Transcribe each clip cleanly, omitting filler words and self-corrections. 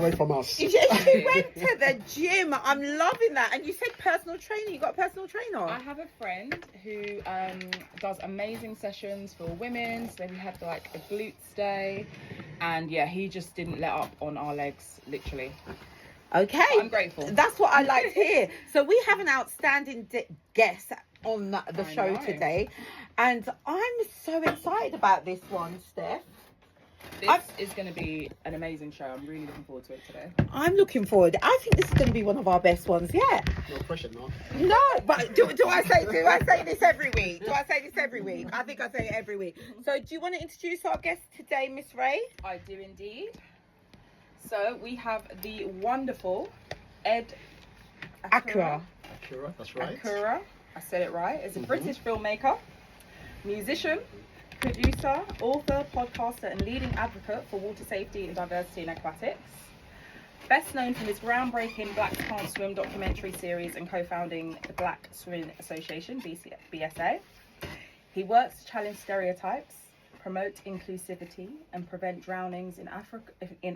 away from us. She went to the gym. I'm loving that. And you said personal trainer. You got a personal trainer? I have a friend who does amazing sessions for women. So we had like a glutes day, and yeah, he just didn't let up on our legs, literally. Okay. I'm grateful. That's what I like to hear. So we have an outstanding guest on the show today, and I'm so excited about this one, Steph. This is going to be an amazing show. I'm really looking forward to it today. I'm looking forward. I think this is going to be one of our best ones yet. No pressure, no. No, but do I say this every week? Do I say this every week? I think I say it every week. So do you want to introduce our guest today, Miss Ray? I do indeed. So we have the wonderful Ed Accura. Accura, that's right. Accura, I said it right, is a British filmmaker, musician, producer, author, podcaster, and leading advocate for water safety and diversity in aquatics. Best known for his groundbreaking Blacks Can't Swim documentary series and co-founding the Black Swimming Association, BSA. He works to challenge stereotypes, promote inclusivity, and prevent drownings in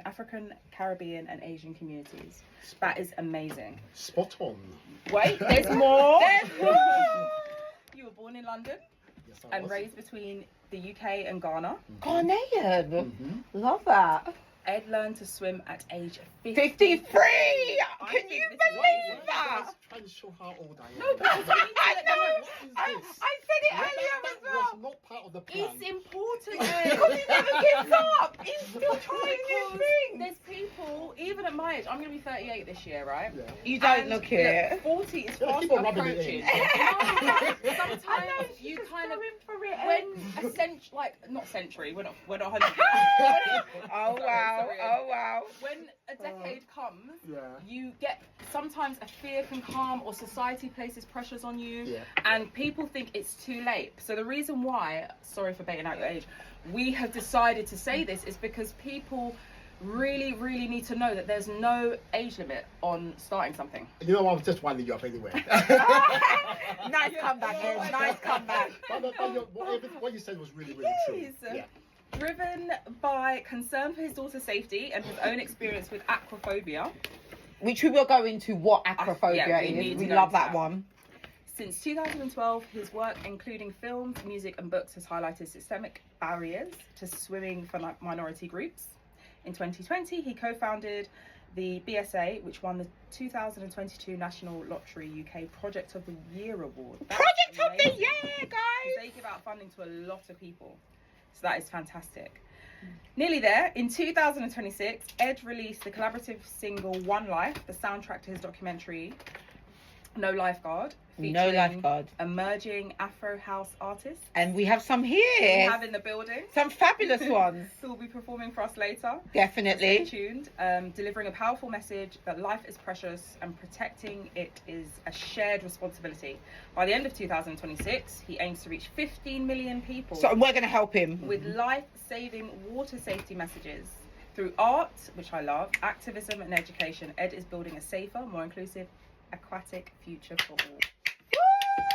African, Caribbean, and Asian communities. That is amazing. Spot on. Wait, there's more. You were born in London and raised between the UK and Ghana. Ghanaian. Love that. Ed learned to swim at age 53. Can think you this is believe amazing. that? Trying to show how old I am. No, because we need to I let them know. know. I said it earlier as That well. was not part of the plan. It's important. Because he never gives up. He's still trying new Because things. there's people, even at my age, I'm going to be 38 this year, right? Yeah. You don't And look it. 40 is Yeah, fast keep on rubbing it approaching. in. Sometimes you kind of, for it. when a century, like not century, we're not 100 Oh wow! Sorry. Oh wow! When a decade comes, Yeah. you get sometimes a fear can come, or society places pressures on you, Yeah. and people think it's too late. So the reason why, sorry for baiting out your age, we have decided to say this is because people really need to know that there's no age limit on starting something. You know, I was just winding you up anyway. Nice comeback, Ed. Nice comeback. What you said was really true. Yes. Yeah. Driven by concern for his daughter's safety and his own experience with aquaphobia. Which we will go into what acrophobia Yeah, we is. need We to go love into that that. one. Since 2012, his work, including films, music, and books, has highlighted systemic barriers to swimming for minority groups. In 2020, he co-founded the BSA, which won the 2022 National Lottery UK Project of the Year award. That's Project of the amazing. year, guys. They give out funding to a lot of people, so that is fantastic. Nearly there. In 2026, Ed released the collaborative single One Life, the soundtrack to his documentary No Lifeguard, No Lifeguard. emerging Afro house artists And we have some we here. have in the building Some fabulous ones. who will be performing for us later. Stay Definitely. tuned, delivering a powerful message that life is precious and protecting it is a shared responsibility. By the end of 2026, he aims to reach 15 million people So we're going to help him. with life-saving water safety messages. Through art, which I love, activism and education, Ed is building a safer, more inclusive, aquatic future for all.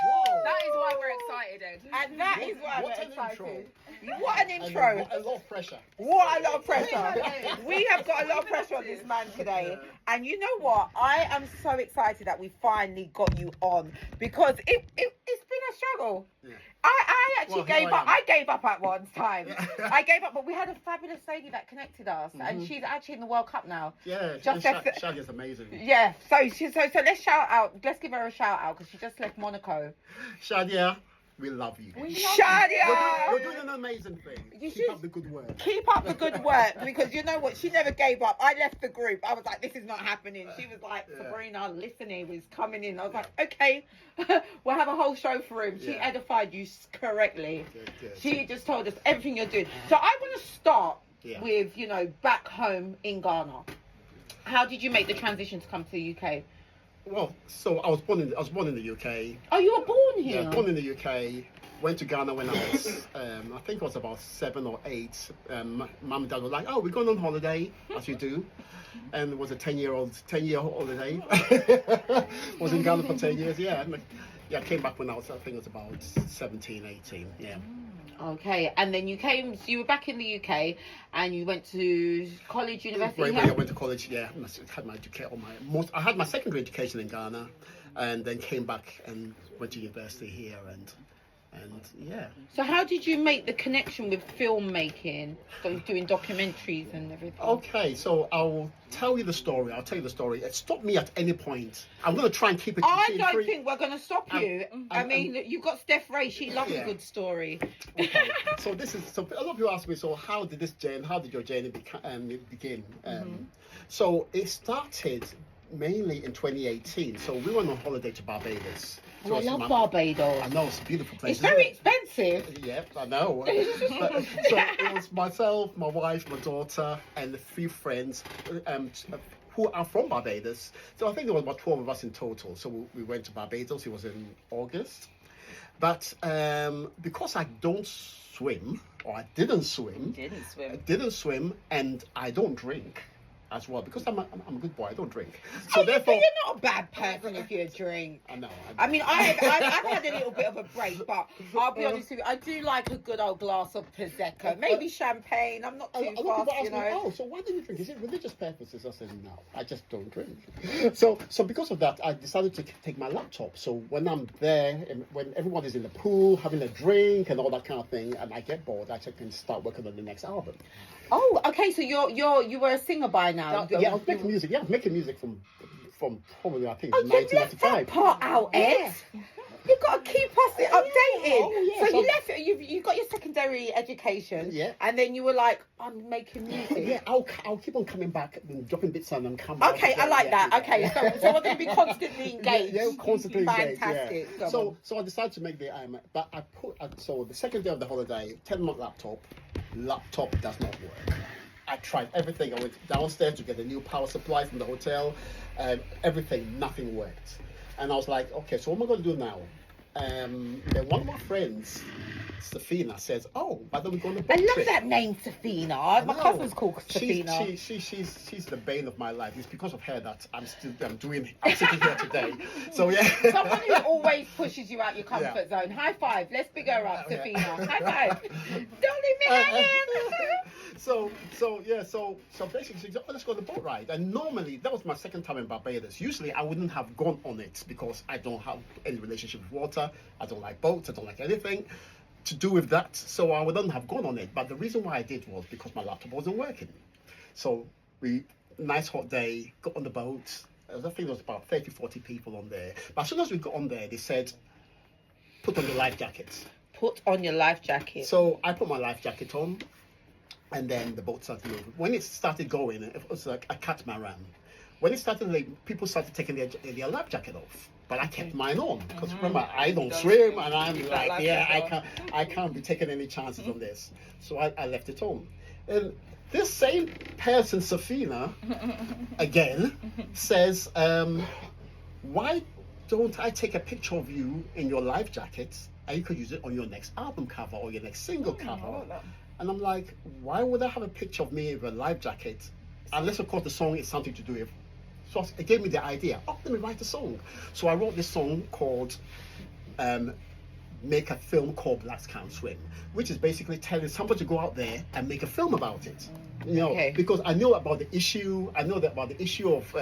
Whoa. That is why we're excited, Ed. And that is why What we're an excited. intro. What an intro. A lot of pressure. What a lot of pressure. We have got a lot of pressure on this man today. And you know what? I am so excited that we finally got you on because it's been a struggle. Yeah. I actually Well, here gave I up. am. I gave up at one time. I gave up, but we had a fabulous lady that connected us, and she's actually in the World Cup now. Yeah, Just and left- Shag is amazing. Yeah, so let's shout out. Let's give her a shout out because she just left Monaco. Shadia, we love you. Shadia! You're doing an amazing thing. You Keep should- up the good work. Keep up the good work because you know what? She never gave up. I left the group. I was like, this is not happening. She was like, Sabrina, listening was coming in. I was like, okay, we'll have a whole show for him. She Yeah. edified you correctly. Good. She just told us everything you're doing. So I want to start Yeah. with, back home in Ghana. How did you make the transition to come to the UK? Well, so I was born in the UK. Oh, you were born here? Yeah, born in the UK. Went to Ghana when I was, I think I was about 7 or 8. Mum and Dad were like, "Oh, we're going on holiday," as you do, and it was a 10-year holiday. Was in Ghana for 10 years. Yeah, and, I came back when I think it was about 17, 18. Yeah. Okay, and then you came. So you were back in the UK, and you went to college, university. Right, here? I went to college. Yeah, had my education. I had my secondary education in Ghana, and then came back and went to university here, and yeah. So how did you make the connection with filmmaking? So doing documentaries and everything. Okay, so I'll tell you the story. Stop me at any point. I'm going to try and keep it. I don't think we're going to stop you. I I'm- mean, you've got Steph Ray. She loves Yeah. a good story. Okay. So a lot of people ask me, so how did your journey begin? So it started mainly in 2018. So we went on holiday to Barbados. So Oh, I it's love Barbados. I know, it's a beautiful place. It's very expensive. Yep, I know. So it was myself, my wife, my daughter, and a few friends who are from Barbados. So I think there was about 12 of us in total. So we went to Barbados. It was in August. But because I don't swim, or I didn't swim, and I don't drink as well, because I'm a good boy, I don't drink. So therefore, you're not a bad person if you drink. I know. I mean, I've had a little bit of a break, but I'll be honest with you, I do like a good old glass of Prosecco, maybe champagne. I'm not too A lot of fast, people you ask me, know. oh, so why do you drink? Is it religious purposes? I said, no, I just don't drink. So because of that, I decided to take my laptop. So when I'm there, and when everyone is in the pool, having a drink and all that kind of thing, and I get bored, I can start working on the next album. Oh, okay. So you were a singer by now. Yeah, I was making music. Yeah, I was making music from probably, I think, Oh, you left that 1995. part out, Ed. You've got to keep us updated. Oh, yeah. So you left. You got your secondary education. Yeah. And then you were like, I'm making music. Yeah, I'll keep on coming back and dropping bits on and come back. Okay, I like that. Okay, so we're going to be constantly engaged. Yeah, constantly engaged. Fantastic. Yeah. Go on. So I decided to make the but so the second day of the holiday, 10-month laptop does not work. I tried everything. I went downstairs to get a new power supply from the hotel. Everything, nothing worked. And I was like, okay, so what am I going to do now? Then one of my friends, Safina, says, "Oh, why don't we go on a boat I love trip?" that name, Safina. My No. cousin's called Safina. She's the bane of my life. It's because of her that I'm sitting here today. So yeah. Someone who always pushes you out your comfort zone. High five. Let's big her up, Yeah. Safina. High five. Don't leave me hanging. So basically, she said, "Oh, let's go on the boat ride." And normally, that was my second time in Barbados. Usually, I wouldn't have gone on it because I don't have any relationship with water. I don't like boats. I don't like anything to do with that. So I wouldn't have gone on it. But the reason why I did was because my laptop wasn't working. So nice hot day, got on the boat. I think there was about 30, 40 people on there. But as soon as we got on there, they said, "Put on your life jackets." Put on your life jacket. So I put my life jacket on, and then the boat started moving. When it started going, it was like a catamaran. When it started, people started taking their life jacket off, but I kept mine on because remember I don't swim, and I'm like, I can't be taking any chances on this. So I left it on. And this same person, Safina, again says, "Why don't I take a picture of you in your life jacket, and you could use it on your next album cover or your next single cover?" And I'm like, why would I have a picture of me with a life jacket? Unless, of course, the song is something to do with. So it gave me the idea, oh, let me write a song. So I wrote this song called Make a Film Called Blacks Can't Swim, which is basically telling somebody to go out there and make a film about it. You know, because I know about the issue. I know about the issue of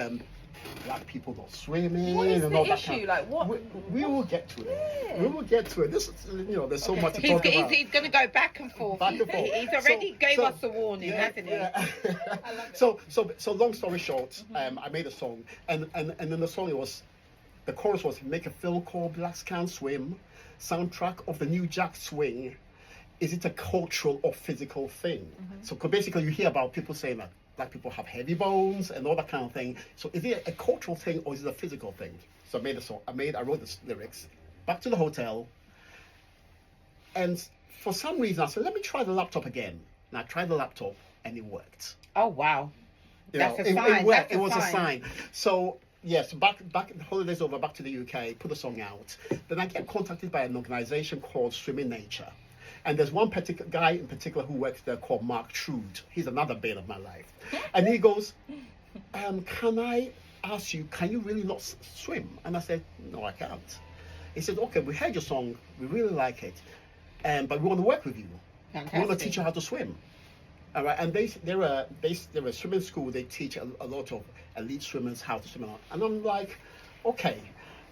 black people not swimming. What is and the all that issue? Like what? We will get to it. Yeah. We will get to it. This, there's so much to talk about. He's going to go back and forth. Back and forth. He's already gave us a warning, hasn't he? Yeah. So long story short, I made a song, and then the song the chorus was "Make a film called Blacks Can't Swim," soundtrack of the new Jack Swing. Is it a cultural or physical thing? So basically, you hear about people saying that black people have heavy bones and all that kind of thing. So is it a cultural thing or is it a physical thing? So I made a song. I wrote the lyrics. Back to the hotel, and for some reason I said, let me try the laptop again. And I tried the laptop, and it worked. Oh wow, That's a sign. It worked. It was a sign. So yes, back the holidays over, back to the UK, put the song out. Then I get contacted by an organization called Swim in Nature. And there's one particular guy in particular who works there called Mark Trude. He's another bane of my life. And he goes, can I ask you, can you really not swim? And I said, no, I can't. He said, okay, we heard your song. We really like it. but we want to work with you. We want to Fantastic. teach you how to swim. All right, and they're a swimming school. They teach a lot of elite swimmers how to swim. And I'm like, okay.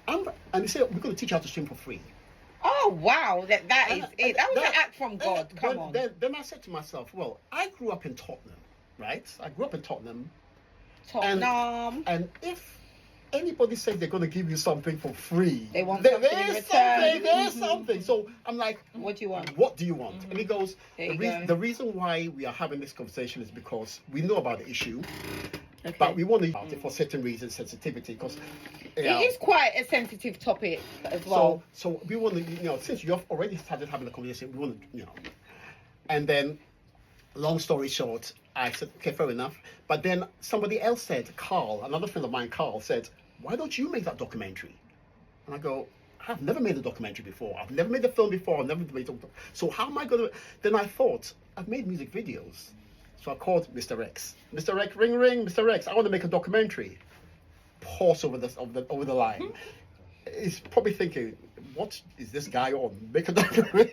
And they said, we're going to teach you how to swim for free. Oh wow, that is And- it. That was and- an act from God. Come then, on. Then I said to myself, well, I grew up in Tottenham, right? I grew up in Tottenham. Tottenham. And if anybody says they're going to give you something for free, They want there something in is return. something, there's Mhm. something. So I'm like, What do you want? what do you want? And he goes, There you go. the reason why we are having this conversation is because we know about the issue, Okay. but we want to about it for certain reasons, sensitivity, because It is quite a sensitive topic as well. So we want to, since you've already started having a conversation, we want to, and then, long story short, I said, okay, fair enough. But then somebody else said, Carl, another friend of mine, Carl, said, why don't you make that documentary? And I go, I've never made a documentary before. I've never made a film before. I've never made so how am I going to... Then I thought, I've made music videos. So I called Mr. X. Mr. X, ring, Mr. X, I want to make a documentary. Pause over the line. He's probably thinking, what is this guy on? Make a documentary.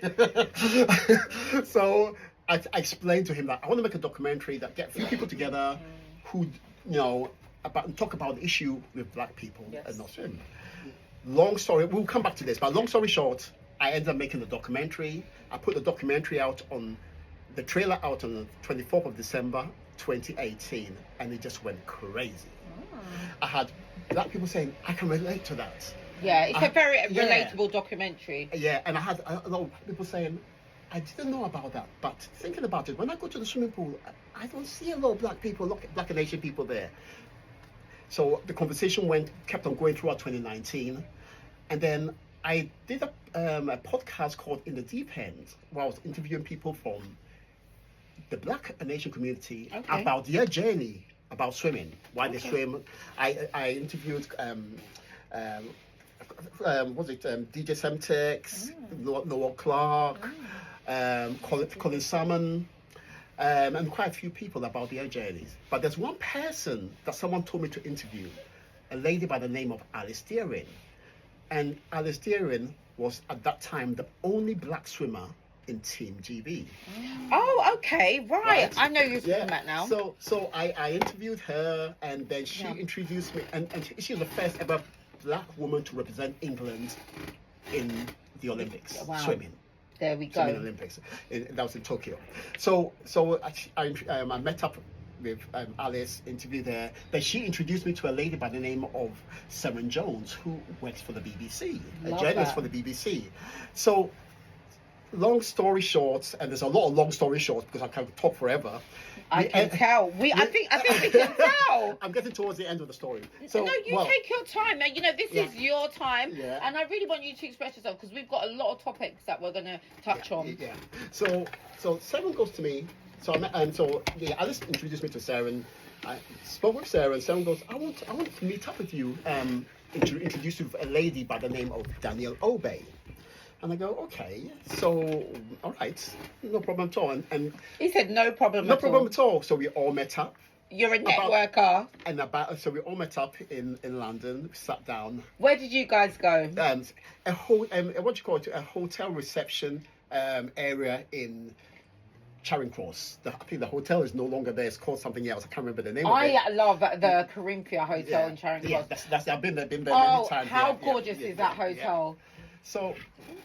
So I explained to him that I want to make a documentary that get a few people together who, talk about the issue with black people and not him. Long story, we'll come back to this, but long story short, I ended up making the documentary. I put the documentary the trailer out on the 24th of December 2018, and it just went crazy. I had black people saying, I can relate to that. Yeah, it's a very yeah. relatable documentary. Yeah, and I had a lot of people saying, I didn't know about that, but thinking about it, when I go to the swimming pool, I don't see a lot of black people, black and Asian people there. So the conversation kept on going throughout 2019, and then I did a podcast called In the Deep End, where I was interviewing people from the black and Asian community about their journey about swimming, why they swim. I interviewed DJ Semtex, Noel Clark, Colin Salmon, and quite a few people about their journeys. But there's one person that someone told me to interview, a lady by the name of Alice Deering. And Alice Deering was at that time the only black swimmer in Team GB. Oh, okay, right. I know you're talking about now. So I interviewed her, and then she introduced me, and she was the first ever black woman to represent England in the Olympics, swimming. There we Swimming go. Olympics. That was in Tokyo. So I met up with Alice, interviewed her. Then she introduced me to a lady by the name of Seren Jones, who works for the BBC, a journalist for the BBC. So, long story short, and there's a lot of long story shorts because I can talk forever. I can tell. I think we can tell. I'm getting towards the end of the story. So, no, you take your time. Now, this is your time, Yeah. and I really want you to express yourself because we've got a lot of topics that we're going to touch on. Yeah. So Seren goes to me. Alice introduced me to Seren. I spoke with Seren. Seren goes, I want to meet up with you. Introduce you to a lady by the name of Danielle Obey. And I go, okay. So, all right, no problem at all. And He said no problem no at problem all. at all. So we all met up. You're a networker. So we all met up in London, sat down. Where did you guys go? A hotel reception area in Charing Cross. I think the hotel is no longer there. It's called something else. I can't remember the name of it. I love the Corinthia Hotel in Charing Cross. Yeah, that's I've been there many Oh, times. how gorgeous is that hotel? So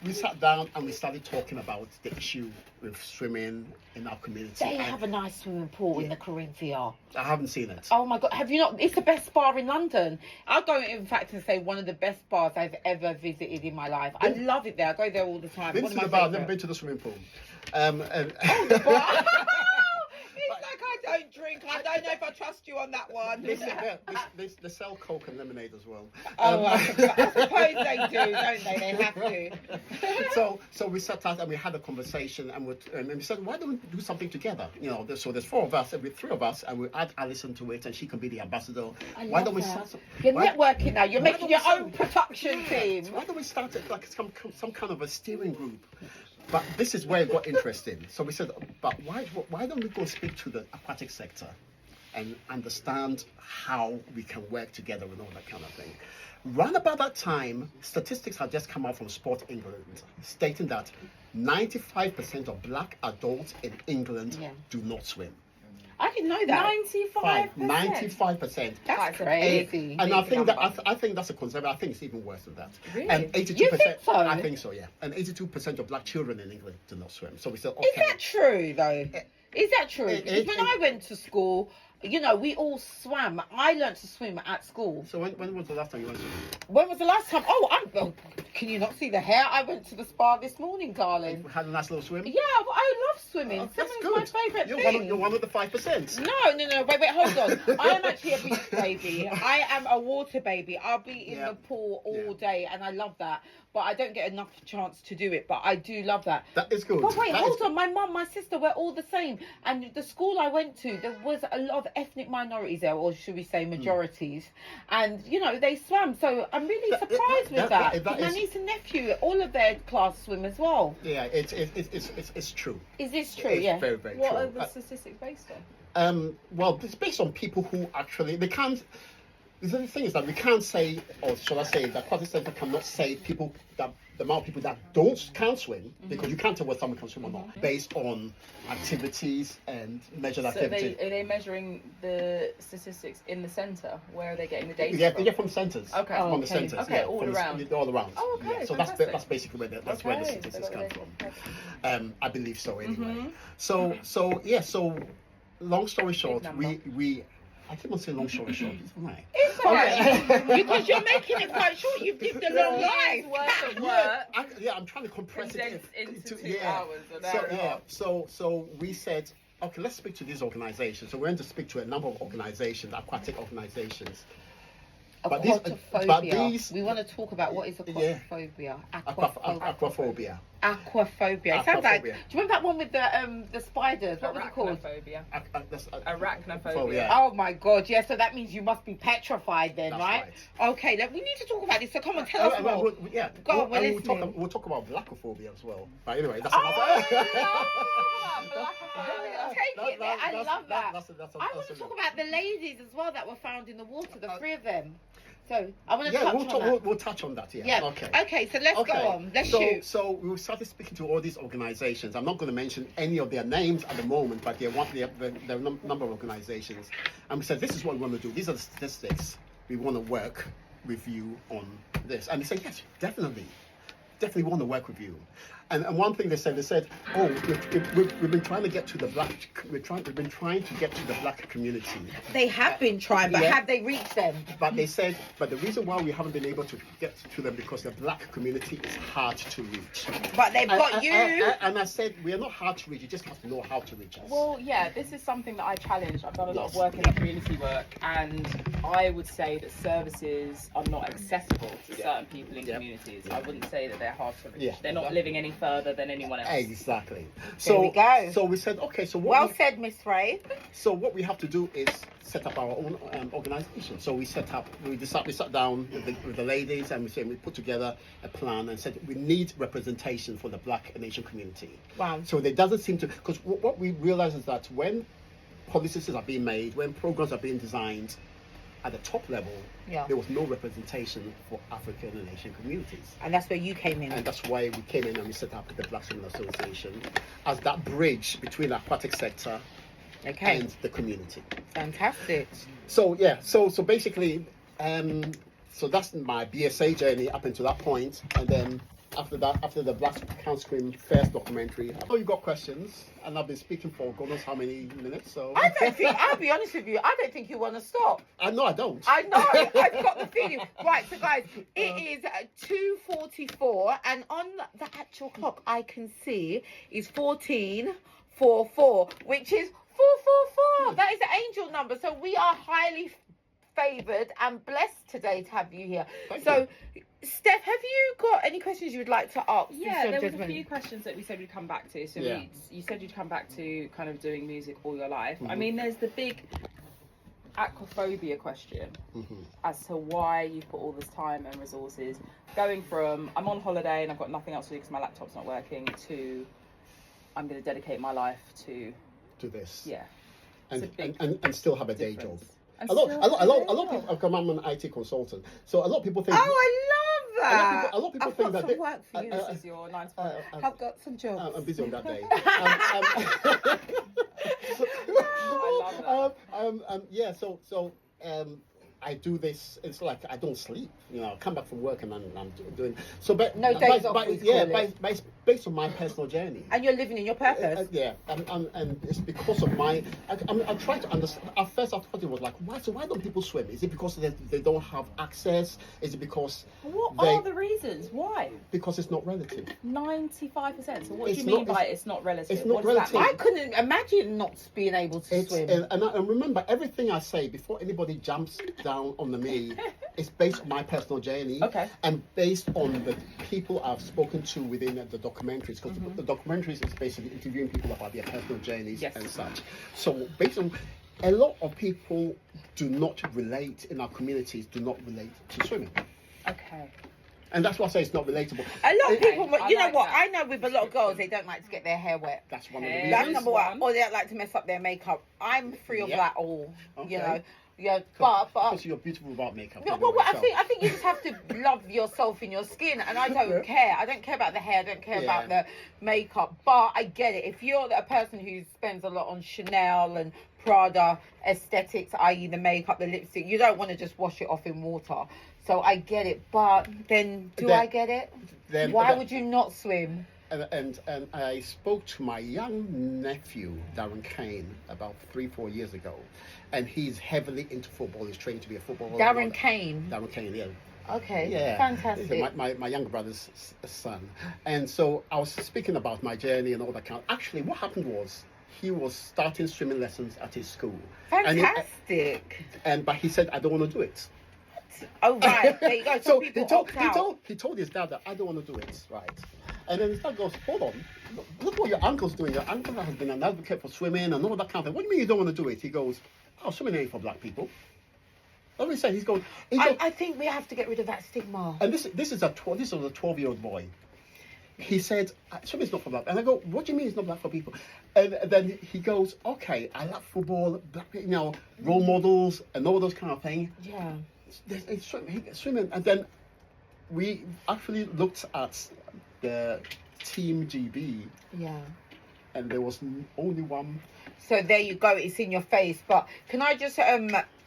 we sat down and we started talking about the issue with swimming in our community. They have a nice swimming pool in the Corinthia. I haven't seen it. Oh my God, have you not? It's the best bar in London. I'll go in fact and say one of the best bars I've ever visited in my life. I love it there. I go there all the time. Been to the bar, I've never been to the swimming pool. The bar. It's like I don't drink. I don't know if I trust you on that one. They sell Coke and lemonade as well. I suppose they do, don't they? They have to. So we sat down and we had a conversation, and we said, why don't we do something together? So there's four of us, and three of us, and we add Alison to it, and she can be the ambassador. Why don't we start? You're networking now. You're making your own production team. Why don't we start it like some kind of a steering group? But this is where it got interesting. So we said, but why don't we go speak to the aquatic sector? and understand how we can work together and all that kind of thing. Round about that time, statistics had just come out from Sport England stating that 95% of black adults in England do not swim. I didn't know that. 95%. That's crazy. And I think I think that's a concern. I think it's even worse than that. Really? And 82%. You think so? I think so. Yeah. And 82% of black children in England do not swim. So we said, okay. Is that true though? Is that true? Because when I went to school, you know, we all swam. I learned to swim at school. So when was the last time you went swimming? When was the last time? Oh, can you not see the hair? I went to the spa this morning, darling. You had a nice little swim? Yeah, I love swimming. Oh, that's Swimming's good. my favourite You're thing. one of the 5%. No, wait, hold on. I am actually a beach baby. I am a water baby. I'll be in the pool all day, and I love that. But I don't get enough chance to do it. But I do love that. That is good. But wait, That hold is on. My mum, my sister, we're all the same. And the school I went to, there was a lot of ethnic minorities there, or should we say majorities. And, you know, they swam. So I'm really surprised with that. My niece and nephew, all of their class swim as well. Yeah, it's true. Is this true? It's yeah. very, very What true. are the statistics based on? Well, it's based on people who actually, they can't, the thing is that we can't say, or shall I say, the Aquatic Centre cannot say people that, the amount of people that can't swim, because you can't tell whether someone can swim or not, based on activities and measured So activity. are they measuring the statistics in the centre? Where are they getting the data Yeah, from? they're from centres. Okay. From the Okay. centres. Okay, yeah, all from around. All around. Oh, okay, Yeah, so fantastic. that's basically where where the statistics come from. I believe so anyway. So long story short, we I keep on saying long story short, isn't I? It's alright. Because you're making it quite short. You've given a long life. Worth of work. I'm trying to compress it into 2 hours. So we said, okay, let's speak to these organizations. So we're going to speak to a number of organizations, aquatic organizations. Aquaphobia. We want to talk about what is aquaphobia. Aquaphobia. Aquaphobia. It sounds like. Do Aquaphobia. you remember that one with the spiders? What was it called? Arachnophobia. Arachnophobia. Oh my god! Yeah, so that means you must be petrified then, That's right? Okay, we need to talk about this. So come on, tell us more. Go on, we're listening. We'll talk about blackophobia as well. But anyway, that's I love that. I want to talk about the ladies as well that were found in the water, the 3 of them. So I want to touch on that. We'll touch on that. Yeah. Okay. So let's go on. Let's shoot. So we started speaking to all these organizations. I'm not going to mention any of their names at the moment, but there are a number of organizations. And we said, this is what we want to do. These are the statistics. We want to work with you on this. And they said, yes, definitely want to work with you. And one thing they said, oh, we've been trying to get to the black. We've been trying to get to the black community. They have been trying, but have they reached them? But they said, but the reason why we haven't been able to get to them because the black community is hard to reach. But they've got you. And I said, we are not hard to reach. You just have to know how to reach us. Well, yeah, this is something that I challenge. I've done a lot of work in the community work, and I would say that services are not accessible to certain people in communities. I wouldn't say that they're hard to reach. They're not living any further than anyone else. Exactly. There we go. So we said, okay, so what said, Miss Ray. So what we have to do is set up our own organization. So we sat down with the ladies, and we put together a plan and said we need representation for the black and Asian community. Wow. So there doesn't seem to, because what we realize is that when policies are being made, when programs are being designed, at the top level, there was no representation for African and Asian communities. And that's where you came in. And that's why we came in and we set up the Black Women Association as that bridge between the aquatic sector and the community. Fantastic. So so basically, so that's my BSA journey up until that point, and then after the Black Can't Scream first documentary, I know you got questions, and I've been speaking for God knows how many minutes. So I don't think. I'll be honest with you. I don't think you want to stop. No, I don't. I know. I've got the feeling. Right. So guys, it is 2:44, and on the actual clock, I can see is 14:44, which is 444. That is the angel number. So we are highly favoured and blessed today to have you here. Thank you. you. Steph, have you got any questions you would like to ask? Yeah, there was a few questions that we said we'd come back to. So you said you'd come back to kind of doing music all your life. I mean, there's the big aquaphobia question as to why you put all this time and resources going from I'm on holiday and I've got nothing else to do because my laptop's not working to I'm going to dedicate my life to this. Yeah. It's a big and still have a day job. difference. And A lot still of have a people. day job. I'm an IT consultant, so a lot of people think. Oh, I love that. A lot of people I've think got that some work for you. This is your 9 to 5. I've got some jobs. I'm busy on that day. I love that. Yeah. So I do this. It's like I don't sleep. You know, I come back from work and I'm doing. So, but No days off, we yeah, call it. but it's based on my personal journey. And you're living in your purpose. Yeah, and it's because of my. I'm trying to understand. At first, I thought it was like, why? So why don't people swim? Is it because they don't have access? Is it because What are the reasons? Why? because it's not relative? 95%. So what It's do you mean not- by it's not relative? it's not What does that relative. I mean? couldn't imagine not being able to It's swim. and remember everything I say before anybody jumps down on me. It's based on my personal journey, Okay. and based on the people I've spoken to within the documentaries. Because the documentaries is basically interviewing people about their personal journeys Yes. and such. So based on a lot of people do not relate in our communities. Do not relate to swimming, Okay. and that's why I say it's not relatable. A lot of It- people, I you know like what? that. I know with a lot of girls, they don't like to get their hair wet. That's one of the Hair. reasons. That's number one. one. Or they don't like to mess up their makeup. I'm free of Yep. that all. Okay. You know. Yeah, but Because you're beautiful without makeup. no, anyway, well, I so- think you just have to love yourself in your skin, and I don't care. I don't care about the hair. I don't care about the makeup. But I get it. If you're a person who spends a lot on Chanel and Prada aesthetics, i.e., the makeup, the lipstick, you don't want to just wash it off in water. So I get it. But then, do Then- I get it? then- Why then- would you not swim? And I spoke to my young nephew, Darren Kane, about 3-4 years ago. And he's heavily into football. He's trained to be a footballer. Darren Kane. Darren Kane, yeah. Okay. Yeah. Fantastic. My younger brother's son. And so I was speaking about my journey and all that kind of. Actually, what happened was he was starting swimming lessons at his school. Fantastic. But he said, I don't want to do it. Oh, right. There you go. So Some people opt out. he told his dad that I don't want to do it, right? And then his dad goes, hold on, look what your uncle's doing. Your uncle has been an advocate for swimming and all that kind of thing. What do you mean you don't want to do it? He goes, oh, swimming ain't for black people. What do we say? He's going, I think we have to get rid of that stigma. and this was a 12-year-old boy. He said, swimming's not for black. And I go, what do you mean it's not black for people? And then he goes, okay, I love football, black, role models and all those kind of things. Yeah. It's swimming. And then we actually looked at the Team GB, Yeah. and there was only one. So there you go. It's in your face. But can I just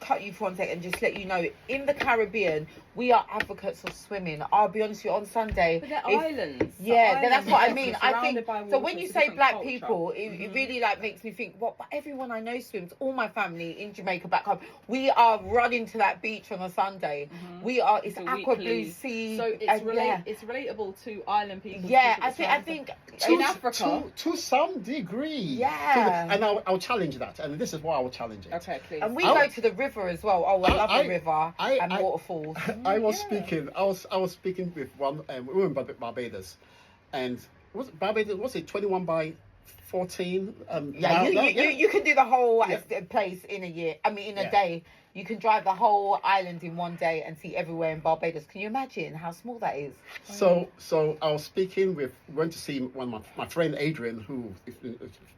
cut you for 1 second and just let you know, in the Caribbean, we are advocates of swimming. I'll be honest with you, on Sunday. But they're if- islands. Yeah, that's what I mean. I Surrounded think by so. water, When you it's a say different black culture. people, it really makes me think. What? But everyone I know swims. All my family in Jamaica back home. We are running to that beach on a Sunday. We are. It's a aqua weekly- blue sea. So it's yeah. it's relatable to island people. Yeah, people I that think. swim. In Africa. To some degree. Yeah. And I'll challenge that. And this is why I will challenge it. Okay, please. And we I- go to the river as well. Oh, I love the river and waterfalls. I was speaking. I was speaking with one. We were in Barbados, and was it 21 by 14? Yeah, you can do the whole Yeah. place in a year. I mean, in a Yeah. day. You can drive the whole island in one day and see everywhere in Barbados. Can you imagine how small that is? So I was speaking with. Went to see one of my friend Adrian, who is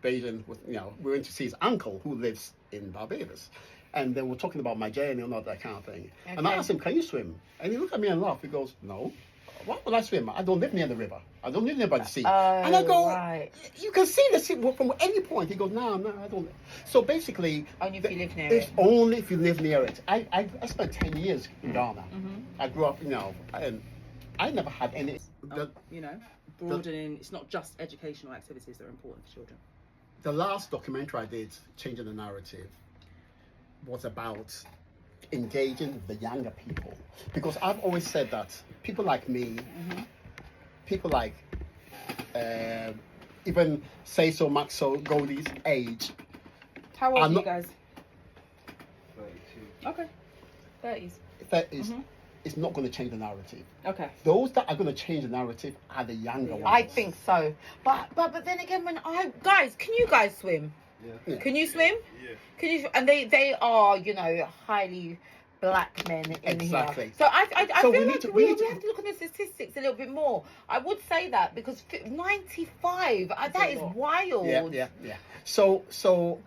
Bayesian. We went to see his uncle who lives in Barbados, and they were talking about my journey and all that kind of thing. And I Okay. asked him, "Can you swim?" And he looked at me and laughed. He goes, "No. Why would I swim? I don't live near the river. I don't live near by the sea." And I go, right. "You can see the sea from any point." He goes, "No, I don't." So basically, Only if you live near it's it. only if you live near it. I spent 10 years in Ghana. I grew up, and I never had any. Broadening. It's not just educational activities that are important for children. The last documentary I did, Changing the Narrative, was about engaging with the younger people, because I've always said that people like me, people like even say so Maxo Goldie's age, How old I'm are you not- guys? 32. Okay. 30s. that is it's not going to change the narrative. Okay. Those that are going to change the narrative are the younger ones. I think so. But then again, guys, can you guys swim? Yeah. Can you swim? Yeah. Can you? And they are, highly black men in Exactly. here. So I So feel we like need to- we we need to- have to look at the statistics a little bit more. I would say that because 95, that is wild. Yeah. So.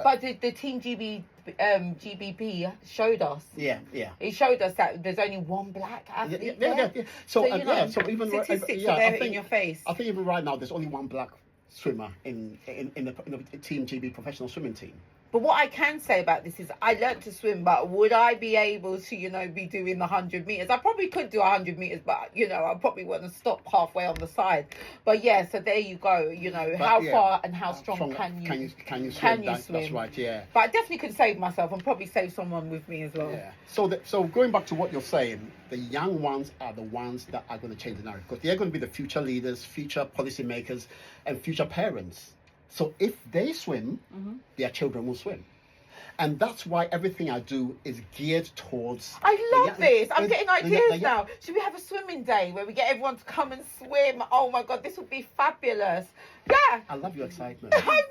But the Team GBP showed us. Yeah. It showed us that there's only one black athlete. Yeah. So you know, so even statistics yeah, are there I think, in your face. I think even right now there's only one black swimmer in the Team GB professional swimming team. But what I can say about this is I learnt to swim, but would I be able to, be doing the 100 meters? I probably could do 100 meters, but, I probably wouldn't stop halfway on the side. But yeah, so there you go. How far and how strong can you swim? That's right, yeah. But I definitely could save myself and probably save someone with me as well. Yeah. So going back to what you're saying, the young ones are the ones that are going to change the narrative because they're going to be the future leaders, future policymakers, and future parents. So if they swim, their children will swim. And that's why everything I do is geared towards... I love this. I'm getting ideas now. Should we have a swimming day where we get everyone to come and swim? Oh my God, this would be fabulous. Yeah. I love your excitement. I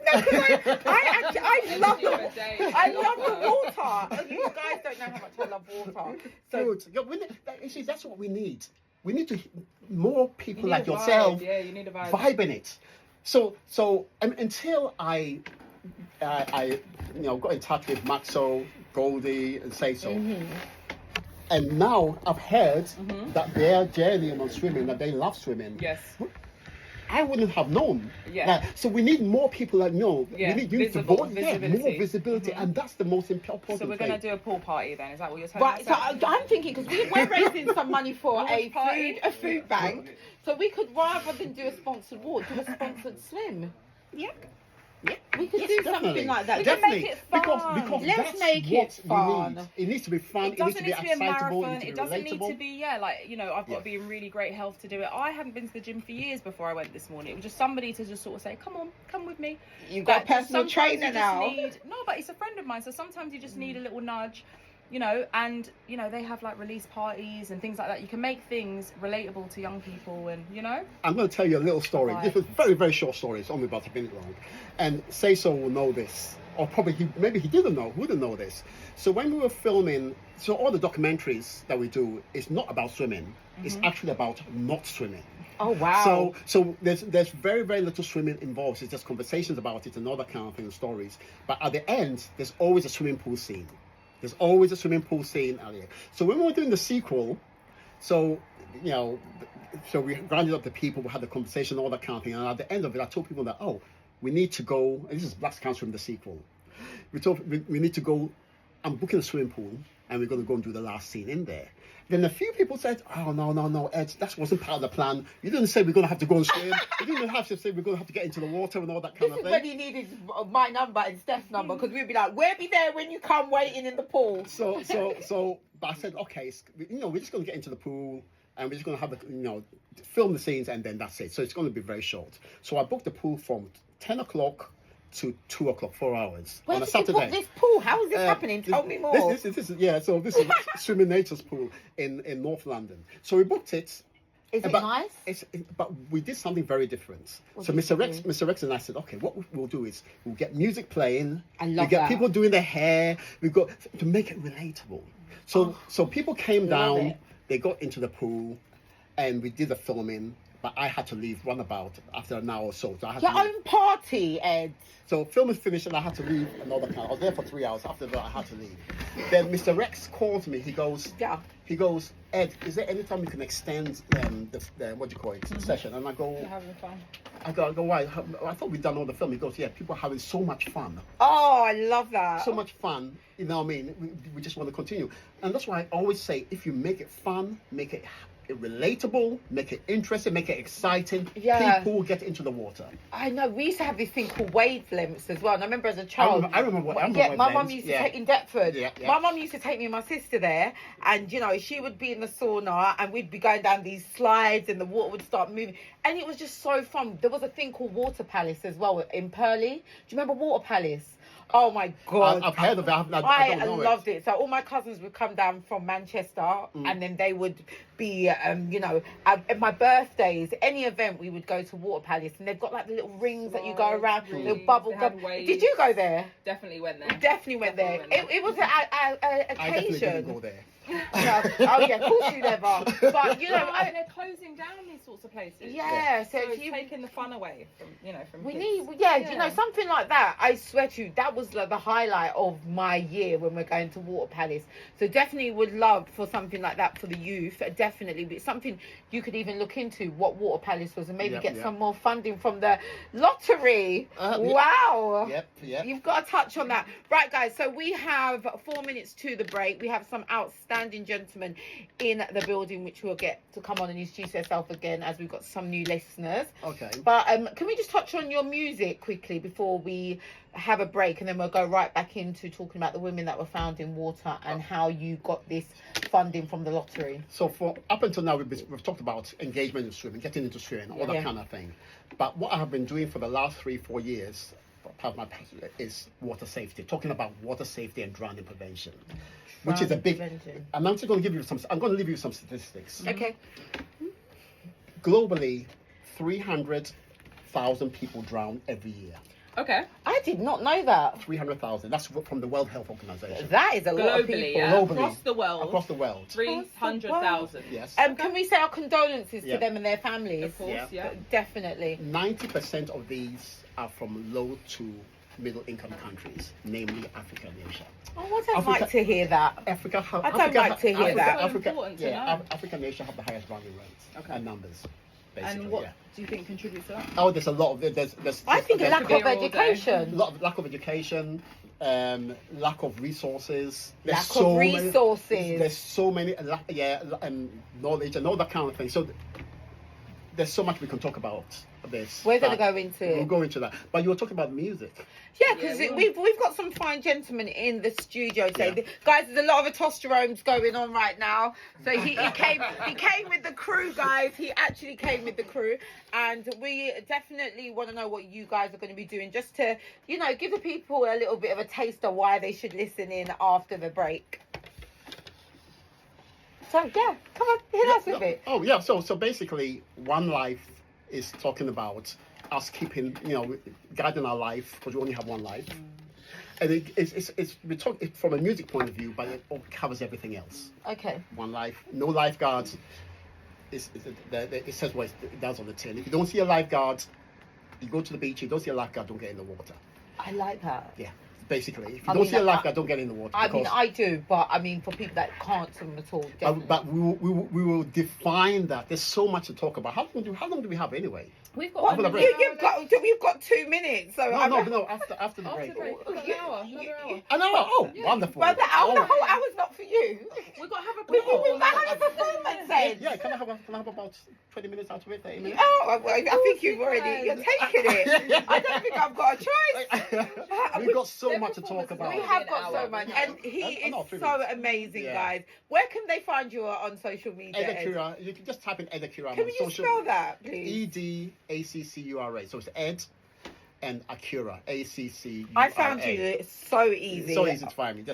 love the water. You guys don't know how much I love water. So Good. That's what we need. We need to more people like yourself you need a vibe. vibe in it. So until I got in touch with Maxo, Goldie, and Say So, and now I've heard that their journey on swimming, that they love swimming. Yes. I wouldn't have known. Yeah. So we need more people that know. Yeah. You need to vote. Yeah, more visibility, and that's the most important So we're thing. going to do a pool party then. Is that what you're telling Right, us? so I'm thinking because we're raising some money for a food bank, so we could rather than do a sponsored walk, do a sponsored swim. Yeah. We could do something like that. Definitely. Make it fun. Because Let's that's make what it fun. we need. It needs to be fun. It doesn't needs need to to be be a excitable. marathon. It It needs doesn't to be need relatable. to be, I've got to be in really great health to do it. I hadn't been to the gym for years before I went this morning. It was just somebody to just sort of say, come with me. You've got a personal Sometimes trainer you just now. No, but it's a friend of mine. So sometimes you just need a little nudge, and, they have like release parties and things like that. You can make things relatable to young people and, I'm going to tell you a little story. Right. This is a very, very short story. It's only about a minute long. And Say So will know this. Or probably maybe he wouldn't know this. So when we were filming, so all the documentaries that we do is not about swimming. It's actually about not swimming. Oh wow! So there's very, very little swimming involved. It's just conversations about it and all that kind of thing, stories. But at the end, there's always a swimming pool scene. There's always a swimming pool scene earlier. So when we were doing the sequel, so we rounded up the people, we had the conversation, all that kind of thing. And at the end of it, I told people that, we need to go, and this is Blacks Can't Swim, the sequel. We need to go, I'm booking a swimming pool, and we're going to go and do the last scene in there. Then a few people said, oh, no, Ed, that wasn't part of the plan. You didn't say we're going to have to go and swim. You didn't have to say we're going to have to get into the water and all that kind of thing. This is when he needed my number and Steph's number, because we'd be like, we'll be there when you come waiting in the pool. But I said, okay, we're just going to get into the pool, and we're just going to have film the scenes, and then that's it. So it's going to be very short. So I booked the pool from 10 o'clock to 2 o'clock, 4 hours on a Saturday. Where did you book this pool? How is this happening? Tell me more. This is Swimming Nature's pool in North London. So we booked it. Is it nice? But we did something very different. So Mr. Rex and I said, okay, what we'll do is we'll get music playing. We get people doing their hair. We got to make it relatable. So people came down. They got into the pool, and we did the filming. But I had to leave runabout after an hour or so. So I had Your to leave. own party, Ed. So film is finished and I had to leave another time. I was there for 3 hours. After that, I had to leave. Then Mr. Rex called me. He goes, Ed, is there any time you can extend the what do you call it, the session? And I go, You're having fun. I go, why? I thought we'd done all the film. He goes, yeah, people are having so much fun. Oh, I love that. So much fun. You know what I mean? We just want to continue. And that's why I always say, if you make it fun, make it relatable, make it interesting, make it exciting, people get into the water. I know, we used to have this thing called wavelengths as well, and I remember as a child, I remember my mum used to take in Deptford, yeah. My mum used to take me and my sister there, and she would be in the sauna and we'd be going down these slides and the water would start moving, and it was just so fun. There was a thing called Water Palace as well in Purley. Do you remember Water Palace? Oh my God. I've heard of it. I loved it. So all my cousins would come down from Manchester and then they would be, at my birthdays, any event, we would go to Water Palace, and they've got like the little rings that you go around, little bubble gum. Did you go there? Definitely went there. Definitely went there. It was an occasion. I definitely didn't go there. Oh yeah, of course you never. But you know, they're closing down these sorts of places. yeah. So it's if you taking the fun away from from we kids. need, you know, something like that. I swear to you, that was like the highlight of my year when we're going to Water Palace. So definitely would love for something like that for the youth. Definitely, but something you could even look into what Water Palace was and maybe get some more funding from the lottery. Wow. Yep. You've got to touch on that. Right, guys, so we have 4 minutes to the break. We have some outstanding gentlemen in the building, which we'll get to come on and introduce yourself again as we've got some new listeners. Okay. But can we just touch on your music quickly before we have a break, and then we'll go right back into talking about the women that were found in water and how you got this funding from the lottery. So for up until now, we've talked about engagement in swimming, getting into swimming, all that kind of thing. But what I have been doing for the last 3-4 years, part of my passion, is water safety. Talking about water safety and drowning prevention, which is a big. And I'm just going to give you some. I'm going to leave you some statistics. Okay. Globally, 300,000 people drown every year. Okay. I did not know that. 300,000. That's from the World Health Organization. That is a lot of Globally, people. yeah. Globally. Across the world. 300,000. Yes. Can we say our condolences to them and their families? Of course, yeah. Definitely. 90% of these are from low to middle income countries, namely Africa and Asia. Oh, I don't like to hear that. Africa. I don't like to hear that. Africa, important to know. Africa and Asia have the highest drowning rates and numbers. Basically, And what do you think contributes to that? Oh, there's a lot of there's I think a lack of education. lack of education, lack of resources. There's so many knowledge and all that kind of thing. So there's so much we can talk about this. We're going to go into it. We'll go into that. But you were talking about music. Yeah, because we've got some fine gentlemen in the studio today. Guys, there's a lot of testosterone going on right now. So he came with the crew, guys. He actually came with the crew, and we definitely want to know what you guys are going to be doing, just to give the people a little bit of a taste of why they should listen in after the break. So yeah, come on, hit us with it. Oh yeah, so basically, One Life is talking about us keeping, guiding our life, because we only have one life. And we talk it from a music point of view, but it all covers everything else. Okay. One life, no lifeguards. It says what it does on the tin. If you don't see a lifeguard, you go to the beach. You don't see a lifeguard, don't get in the water. I like that. Yeah. Basically, if you don't see a lifeguard, don't get in the water. I do, but for people that can't swim at all, definitely. But we will define that. There's so much to talk about. How long do we have anyway? We've got you've got 2 minutes. So no. After the break. Another hour. An hour. Oh, wonderful. But the whole hour's not for you. We've got to have a We've got to have a performance then. Yeah, can I have about 20 minutes out of it? 30 minutes? Oh, I think you're taking it. I don't think I've got a choice. We've got so much to talk about. We have got so much, and he is so amazing, guys. Where can they find you on social media? Ed Accura. You can just type in Ed Accura. Can you spell that, please? EDACCURA. So it's Ed and Accura. ACCURA. I found you. It's so easy. So easy to find me.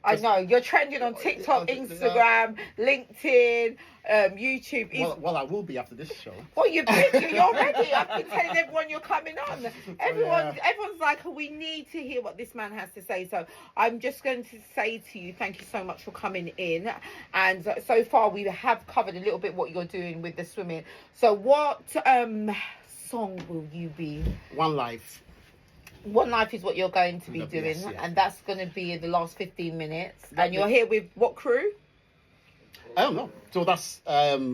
I know you're trending on TikTok, Instagram, LinkedIn, YouTube. Well, I will be after this show. Well, you're ready. I've been telling everyone you're coming on. Everyone's like, we need to hear what this man has to say. So I'm just going to say to you, thank you so much for coming in. And so far, we have covered a little bit what you're doing with the swimming. So what song will you be? One Life. One Life is what you're going to be doing, and that's going to be in the last 15 minutes. And you're here with what crew? I don't know. So that's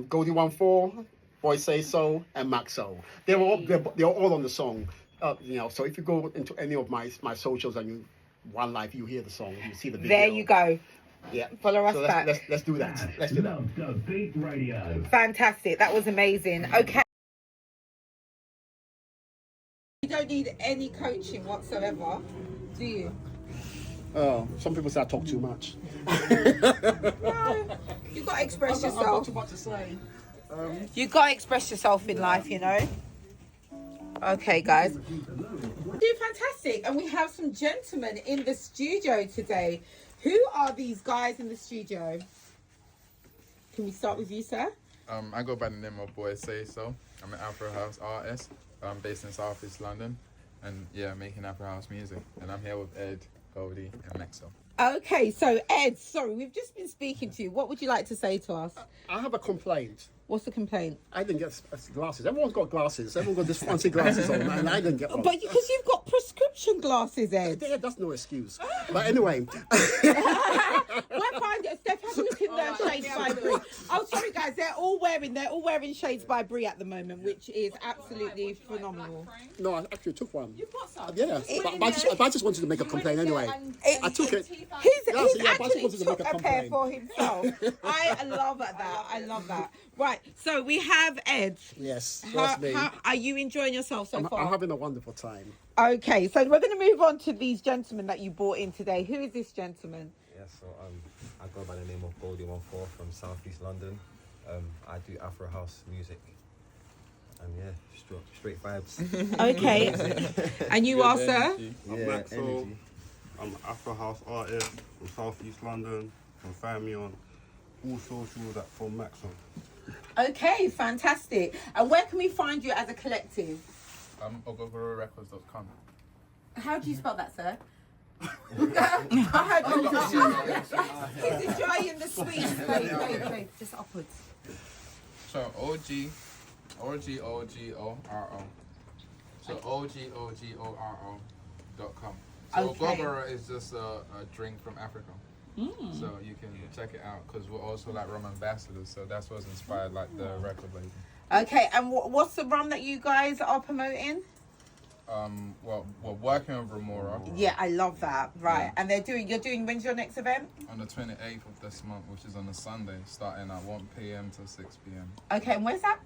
Goldie 14, Boy Say So, and Max So. They're all on the song. So if you go into any of my socials and you One Life, you hear the song, you see the video. There you go. Yeah. Follow us back. Let's do that. Let's do that. The Beat Radio. Fantastic. That was amazing. Okay. You don't need any coaching whatsoever, do you? Oh, some people say I talk too much. No, you've got to express yourself. I've got too much to say. You've got to express yourself in life, Okay, guys. We're doing fantastic. And we have some gentlemen in the studio today. Who are these guys in the studio? Can we start with you, sir? I go by the name of Boy Say So. I'm an Afro House artist. I'm based in South East London. And making Afro House music. And I'm here with Ed, Goldie, and Mexo. Okay, so Ed, sorry, we've just been speaking to you. What would you like to say to us? I have a complaint. What's the complaint? I didn't get glasses. Everyone's got glasses. Everyone's got this fancy glasses on, and I didn't get one. But because you've got prescription glasses, Ed. Yeah, that's no excuse. But anyway, We're fine. Steph, have a look in the Shades by Brie. Oh, sorry, guys. They're all wearing Shades by Brie at the moment, which is absolutely phenomenal. no, I actually took one. You've got some. Yeah, but I just wanted to make a complaint anyway. I took it. He's Yeah, I just actually wanted to took make a a pair complaint. for himself. I love that. I love that. Right, so we have Ed. Yes, that's me. How are you enjoying yourself so far? I'm having a wonderful time. Okay, so we're going to move on to these gentlemen that you brought in today. Who is this gentleman? Yeah, so I go by the name of Goldie14 from South East London. I do Afro House music. And yeah, straight vibes. Okay, and you are, sir? I'm Maxwell. I'm an Afro House artist from South East London. You can find me on all socials at from Maxwell. Okay, fantastic. And where can we find you as a collective? Ogogororecords.com. How do you spell that, sir? I heard he's enjoying the sweets. Wait, just upwards. So OGOGORO. So OGOGORO.com. So Okay. Ogogoro is just a drink from Africa. So you can check it out because we're also like rum ambassadors. So that's what's inspired like the record label. Okay, and what's the rum that you guys are promoting? Well, we're working with Remora Yeah, I love that. Right, and you're doing. When's your next event? on the 28th of this month, which is on a Sunday, starting at 1 p.m. to 6 p.m. Okay, and where's that?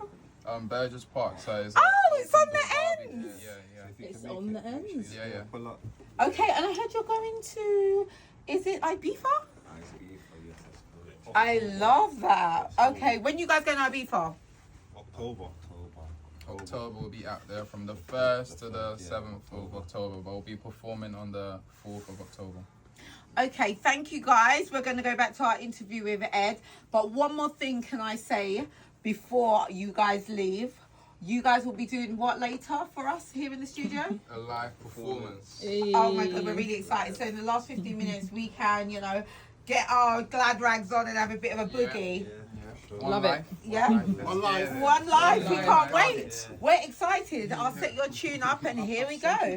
Burgess Park. So it's It's on the Barbie ends. Day, Yeah. It's on the ends. Yeah. Pull up. Okay, and I heard you're going to. Is it Ibiza? I love that. Okay, when you guys going to Ibiza? October. Will be out there from the 1st to the 7th of October, but we'll be performing on the 4th of October. Okay, thank you guys. We're going to go back to our interview with Ed. But one more thing can I say before you guys leave? You guys will be doing what later for us here in the studio? A live performance. Oh my God, we're really excited. So in the last 15 minutes, we can, get our glad rags on and have a bit of a boogie. Love it. Yeah. One live. One live. We can't wait. We're excited. I'll set your tune up and here we go.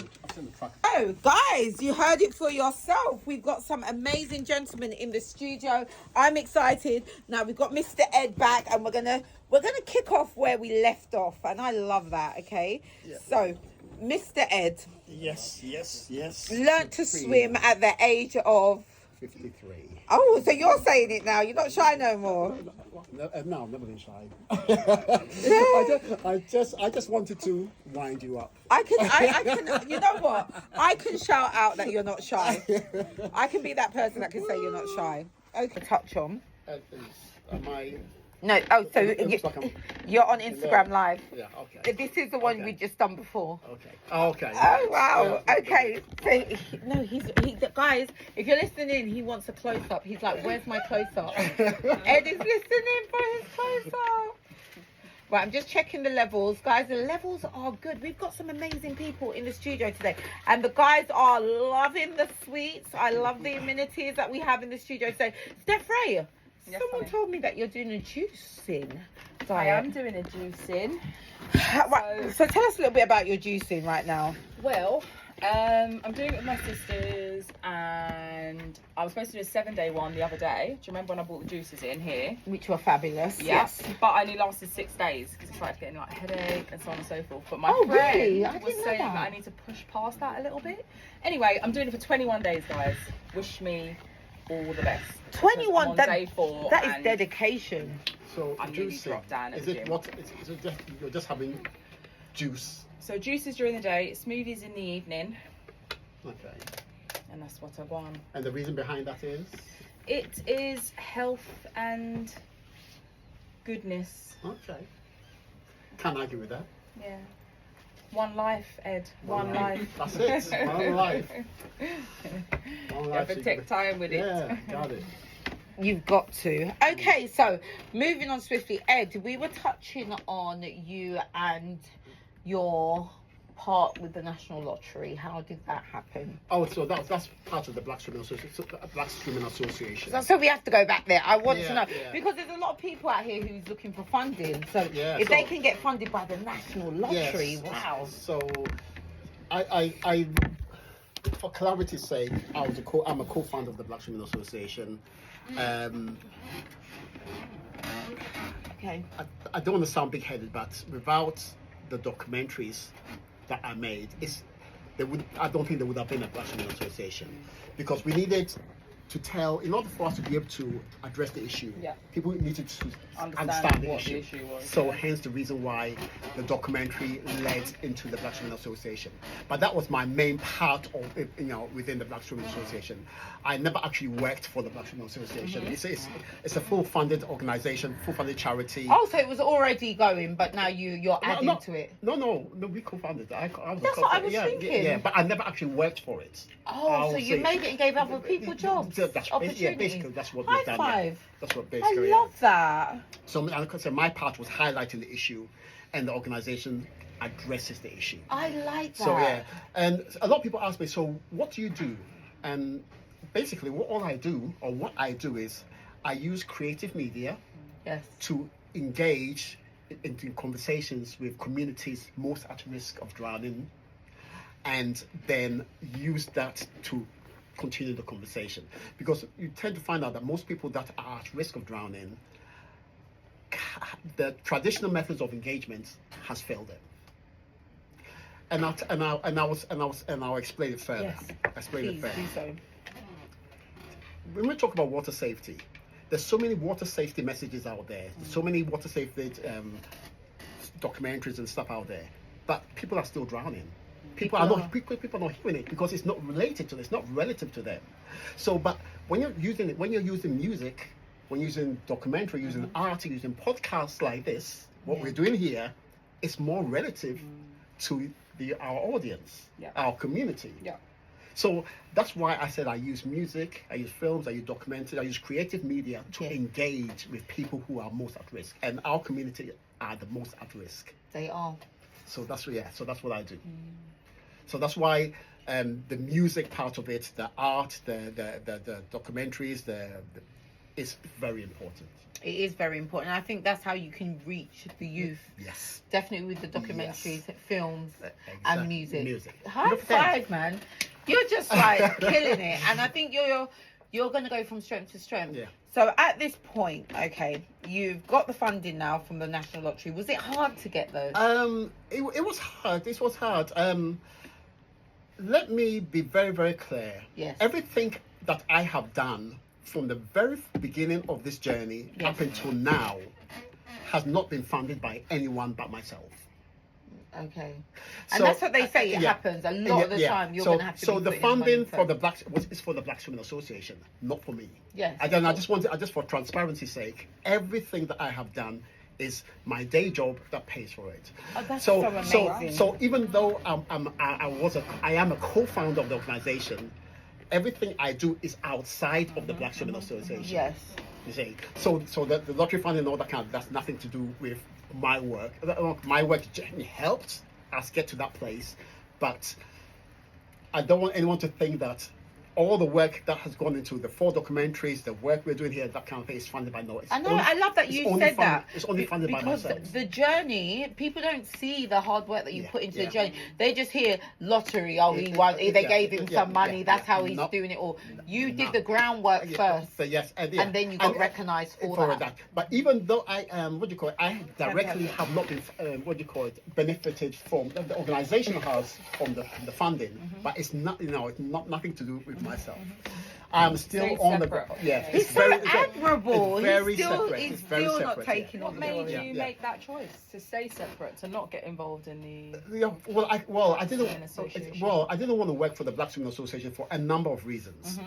Oh, guys, you heard it for yourself. We've got some amazing gentlemen in the studio. I'm excited. Now we've got Mr. Ed back and we're gonna kick off where we left off, and I love that. Okay. Yeah. So, Mr. Ed Yes. learnt to swim at the age of 53. Oh, so you're saying it now. You're not shy no more. No, I've never been shy. I just wanted to wind you up. I can, you know what? I can shout out that you're not shy. I can be that person that can say you're not shy. Okay, touch on. Am I? No, oh, so It looks like I'm- you're on Instagram Live. Yeah. Okay. This is the one Okay. we just done before. Okay. Oh, wow. Yeah. Okay. So, he, guys, if you're listening in, he wants a close up. He's like, where's my close up? Ed is listening for his close up. Right, I'm just checking the levels. Guys, the levels are good. We've got some amazing people in the studio today. And the guys are loving the sweets. I love the amenities that we have in the studio today. Steph Ray, Yes, someone honey. told me that you're doing a juicing diet. I am doing a juicing. Right, so tell us a little bit about your juicing right now. Well, I'm doing it with my sisters, and I was supposed to do a 7-day one the other day. Do you remember when I brought the juices in here? Which were fabulous. Yes. But I only lasted 6 days because I started getting like headache and so on and so forth. But my Oh, friend really? I was didn't know saying that. I need to push past that a little bit. Anyway, I'm doing it for 21 days, guys. Wish me all the best. 21, I'm on that- day 4. That is and dedication. So I nearly juicing. dropped down at Is the it gym. what? Is it just you're just having juice? So juices during the day, smoothies in the evening, Okay. and that's what I want. And the reason behind that is? It is health and goodness. Okay. Can't argue with that. Yeah. One life, Ed. One life. That's it. One life. One You life. have to take time with it. Yeah, got it. You've got to. Okay, so moving on swiftly. Ed, we were touching on you and your part with the National Lottery? How did that happen? Oh, so that's part of the Black Swimming Association. So we have to go back there. I want to know Yeah. because there's a lot of people out here who's looking for funding. So Yeah, if so- they can get funded by the National Lottery, Yes. wow. So, I for clarity's sake, I'm a co-founder of the Black Swimming Association. Okay. I don't want to sound big-headed, but without the documentaries that I made, I don't think there would have been a Black Swimming Association, because we needed to tell, in order for us to be able to address the issue, Yeah. people needed to Understand the what issue. the issue was, So yeah. hence the reason why the documentary led into the Black Swimming Association. But that was my main part of it, within the Black Swimming Association. I never actually worked for the Black Swimming Association. Mm-hmm. It's a full-funded organization, full-funded charity. Oh, so it was already going, but now you're adding to it. No, we co-founded it. I was That's a what I co-founder. was Yeah, thinking. Yeah, but I never actually worked for it. Oh, so you made it and gave other people jobs, opportunities. Basically, that's what High we've done. five. Yeah. That's what I basically. love that. So, like I said, my part was highlighting the issue, and the organization addresses the issue. I like that. So yeah, and a lot of people ask me, so what do you do? And basically, what I do is I use creative media Yes. to engage in conversations with communities most at risk of drowning, and then use that to continue the conversation, because you tend to find out that most people that are at risk of drowning, the traditional methods of engagement has failed them. And I'll explain it further. Yes. Explain it Please further. do so. When we talk about water safety, there's so many water safety messages out there. There's so many water safety documentaries and stuff out there, but people are still drowning. People are not hearing it because it's not related to them. It's not relative to them. So, but when you're using music, when you're using documentary, using art, using podcasts like this, what we're doing here, it's more relative to our audience, our community. Yeah. So that's why I said I use music, I use films, I use documentaries, I use creative media to engage with people who are most at risk, and our community are the most at risk. They are. So that's what I do. So that's why the music part of it, the art, the documentaries, is very important. It is very important. I think that's how you can reach the youth. Yes. Definitely with the documentaries, films, and Exactly. music. High 100%. five, man. You're just like killing it. And I think you're going to go from strength to strength. Yeah. So at this point, okay, you've got the funding now from the National Lottery. Was it hard to get those? It was hard. This was hard. Let me be very, very clear. Yes. Everything that I have done from the very beginning of this journey up until now has not been funded by anyone but myself. Okay. And So, that's what they say. It happens a lot of the time. You're going to have to. So be the putting money funding for first. the Black is for the Black Swimming Association, not for me. Yes. And I just for transparency's sake, everything that I have done is my day job that pays for it. Oh, that's so amazing. So even though I am a co-founder of the organization, everything I do is outside of the Black Swimming Association. Yes. You see, so the lottery fund and all that that's nothing to do with my work. My work helped us get to that place, but I don't want anyone to think that all the work that has gone into the 4 documentaries, the work we're doing here, that kind of thing is funded by no. I know. I love that you said that. It's only funded by because myself. the journey, people don't see the hard work that you put into the yeah. journey. They just hear lottery. Oh, he won. They gave him some money. That's how he's doing it all. You did the groundwork first, So yes, and then you got recognised for that. But even though I I directly have not been benefited from the organisation has from the funding, but it's not it's not nothing to do with myself. I'm still Stay on separate. He's so admirable. It's very He's still, separate. he's It's very still not separate, taking What on the made glory. you make that choice to stay separate, to not get involved in the? I didn't. An association. Well, I didn't want to work for the Black Swimming Association for a number of reasons.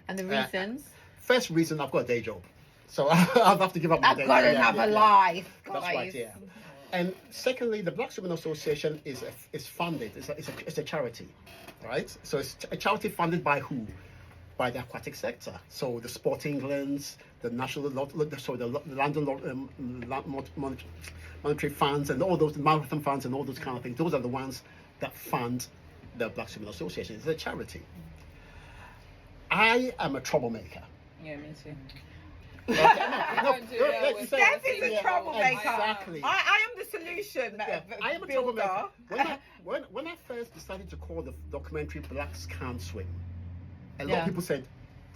And the reasons? First reason, I've got a day job, so I'll have to give up my I've day got job. another life, guys. That's right, yeah. And secondly, the Black Swimming Association is funded. It's a charity, right? So it's a charity funded by who? By the aquatic sector. So the Sport Englands, the National, the London Monetary Funds, and all those marathon funds and all those kind of things. Those are the ones that fund the Black Swimming Association. It's a charity. I am a troublemaker. Yeah, me too. Steph is a troublemaker. Exactly. I am the solution. I am a builder. troublemaker. When I first decided to call the documentary Blacks Can't Swim, a lot Yeah. of people said,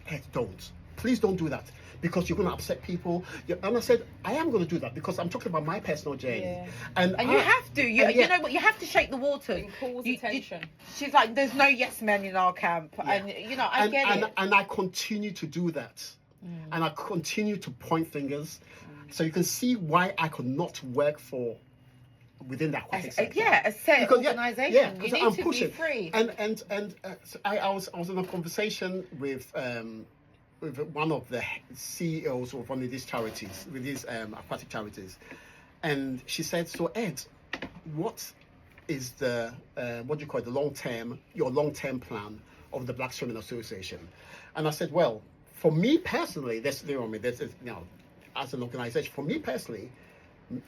"Hey, don't. Please don't do that because you're going to upset people." And I said, "I am going to do that because I'm talking about my personal journey." Yeah. And you have to. You know what? You have to shake the waters. It calls attention. She's like, there's no yes men in our camp, and I get it. And I continue to do that, and I continue to point fingers, so you can see why I could not work for within that aquatic sector. A set organisation. You need to be free. And so I was in a conversation with one of the CEOs of one of these charities, with these aquatic charities, and she said, "So Ed, what is the what do you call it, your long-term plan of the Black Swimming Association?" And I said, "Well, for me personally, as an organisation, for me personally,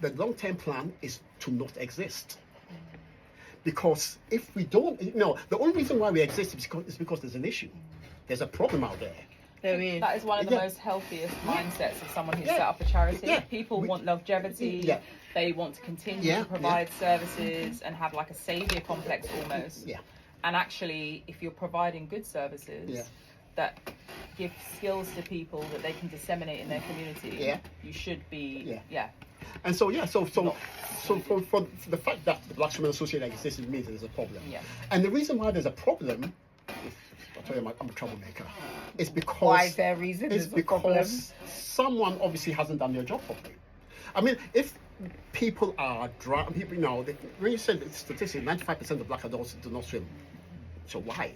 the long-term plan is to not exist." Because if we don't, the only reason why we exist is because there's an issue. There's a problem out there. There is. That is one of the most healthiest mindsets of someone who's set up a charity. Yeah. People want longevity. Yeah. They want to continue to provide services and have like a saviour complex almost. Yeah. And actually, if you're providing good services that give skills to people that they can disseminate in their community, you should be, And so for the fact that the Black Swimming Association exists means there's a problem. Yeah. And the reason why there's a problem, I'll tell you, I'm a troublemaker. It's because Why is there a reason? It's There's a problem. because someone obviously hasn't done their job properly. I mean, if people are when you said statistically 95% of black adults do not swim, so why?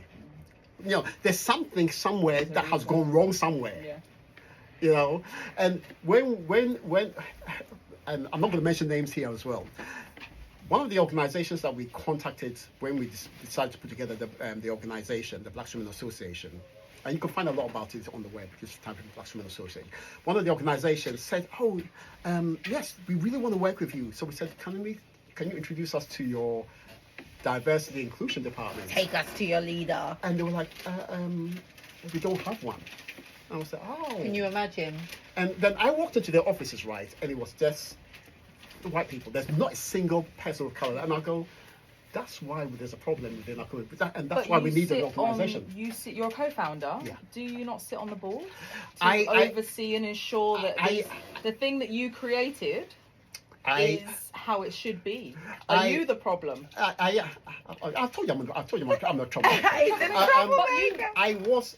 There's something somewhere that has gone wrong somewhere. Yeah. And when and I'm not going to mention names here as well. One of the organizations that we contacted when we decided to put together the organization, the Black Swimming Association, and you can find a lot about it on the web, just type in Black Swimming Association. One of the organizations said, yes, we really want to work with you. So we said, can you introduce us to your diversity inclusion department? Take us to your leader. And they were like, we don't have one. And I was like, oh. Can you imagine? And then I walked into their offices, right, and it was just the white people. There's not a single person of color. And I go, that's why there's a problem within our community. And that's why we need an organisation. You're a co-founder. Yeah. Do you not sit on the board to I oversee and ensure that the thing that you created is how it should be? Are you the problem? I've told you I'm not troublemaker. I was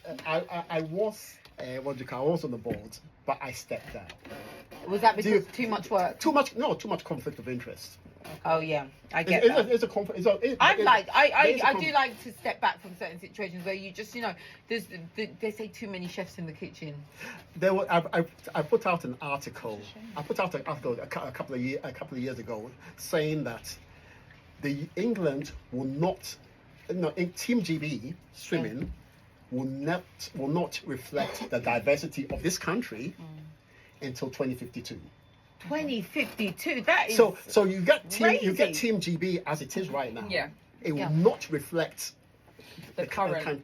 on the board, but I stepped down. Was that because too much work? Too much conflict of interest. Oh yeah, I get that. It's a conflict. I do like to step back from certain situations where you just, they say too many chefs in the kitchen. I put out an article. I put out an article a couple of years ago saying that the England will not, in Team GB swimming will not reflect the diversity of this country until 2052. 2052. That is so you get Team crazy. GB as it is right now. Yeah. It will not reflect the current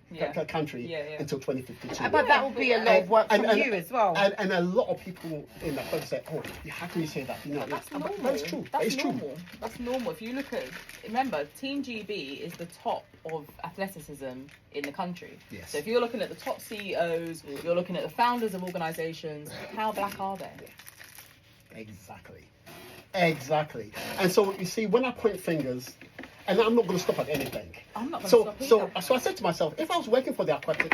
country until 2052. But that will be a lot of work from you as well. And a lot of people in that place say, "Oh, how can you say that?" That's normal. But it's true. That's normal. That's normal. If you look at, remember, Team GB is the top of athleticism in the country. Yes. So if you're looking at the top CEOs, you're looking at the founders of organisations. How black are they? Exactly. And so you see, when I point fingers, and I'm not going to stop at anything. I'm not going to stop either. So I said to myself, if I was working for the aquatic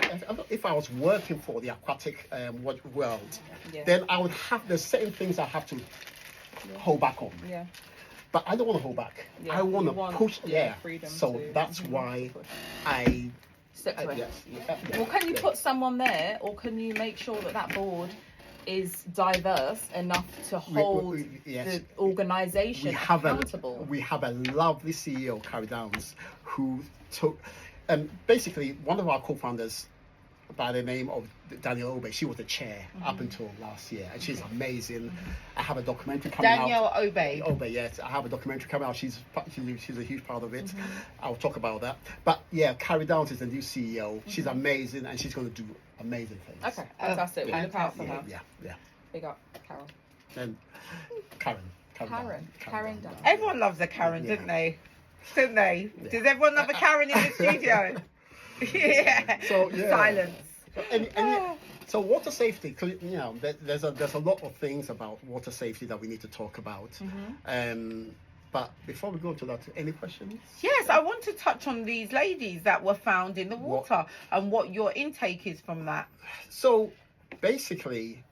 world, then I would have the certain things I have to hold back on. Yeah. But I don't want to hold back. Yeah, I want to push. freedom. So that's why I step away. Yes. Well, can you put someone there, or can you make sure that board is diverse enough to hold the organisation accountable? We have a lovely CEO, Carrie Downs, who took, basically one of our co-founders by the name of Danielle Obe. She was the chair up until last year, and she's amazing. I have a documentary coming out. Danielle Obe. Obe, yes, I have a documentary coming out. She's a huge part of it. I'll talk about that. But yeah, Carrie Downs is the new CEO. She's amazing, and she's going to do amazing things. Okay, fantastic. We'll look out for her. Yeah. Big up, Carol. And Karen. Karen Dunn. Everyone loves a Karen, Yeah. didn't they? Didn't they? Yeah. Does everyone love a Karen in the studio? Yeah. So, yeah. Silence. So water safety, 'cause, you know, there's a lot of things about water safety that we need to talk about. But before we go to that, any questions? Yes, I want to touch on these ladies that were found in the water and what your intake is from that. So basically,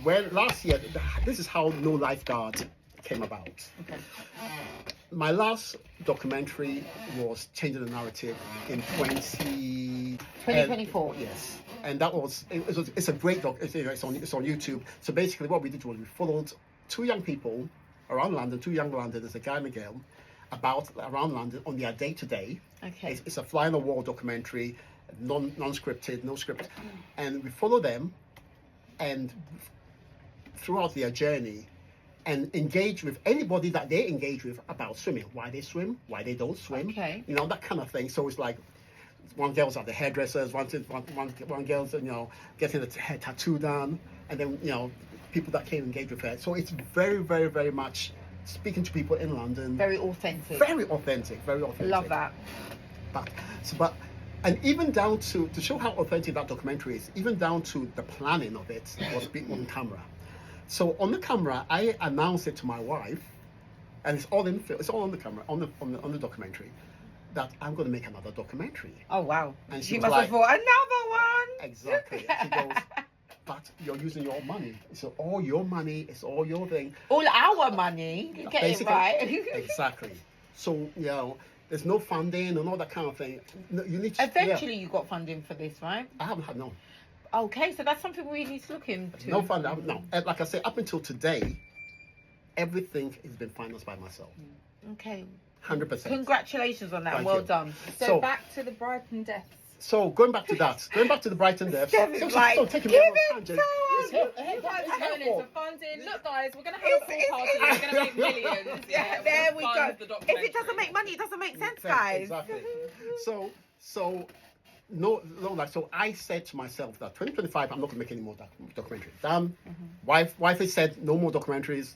when last year, this is how No Lifeguard came about. Okay. My last documentary was Changing the Narrative in 2024. Yes, and that was it's a great doc. It's on YouTube. So basically, what we did was we followed two young people around London, two young Londoners, a guy and a girl, around London on their day to day. Okay. It's a fly on the wall documentary, non-scripted, no script, and we follow them, and throughout their journey, and engage with anybody that they engage with about swimming, why they swim, why they don't swim, Okay. you know, that kind of thing. So it's like one girl's at the hairdressers, one girl's, you know, getting the hair tattoo done, and then, you know, people that came engage with her. So it's very, very, very much speaking to people in London. Very authentic. Very authentic. Love that. But and even down to show how authentic that documentary is, even down to the planning of it was on camera. So on the camera, I announced it to my wife, and it's all on the camera, on the documentary, that I'm going to make another documentary. Oh wow! And she she was must like, have thought another one. Exactly. She goes, but you're using your money. It's all your money. It's all your thing. All our money. Get it Basically, right. Exactly. So, you know, there's no funding and all that kind of thing. No, you need to. Eventually, you got funding for this, right? I haven't had no. Okay, so that's something we need to look into. No funding. No. Like I said, up until today, everything has been financed by myself. Okay. 100%. Congratulations on that. Thank Well you. done. So back to the Brighton deaths. So going back to the Brighton deaths. Steven's like, Don't take me give on a it tangent. to It's here- You guys it's are here going for- into funding. Look, guys, we're going to have a full party. We're going to make millions. Yeah, We're there gonna we fund go. the If documentary. it doesn't make money, it doesn't make sense, guys. Exactly. So like, so I said to myself that 2025, I'm not going to make any more documentaries. Wife has said no more documentaries.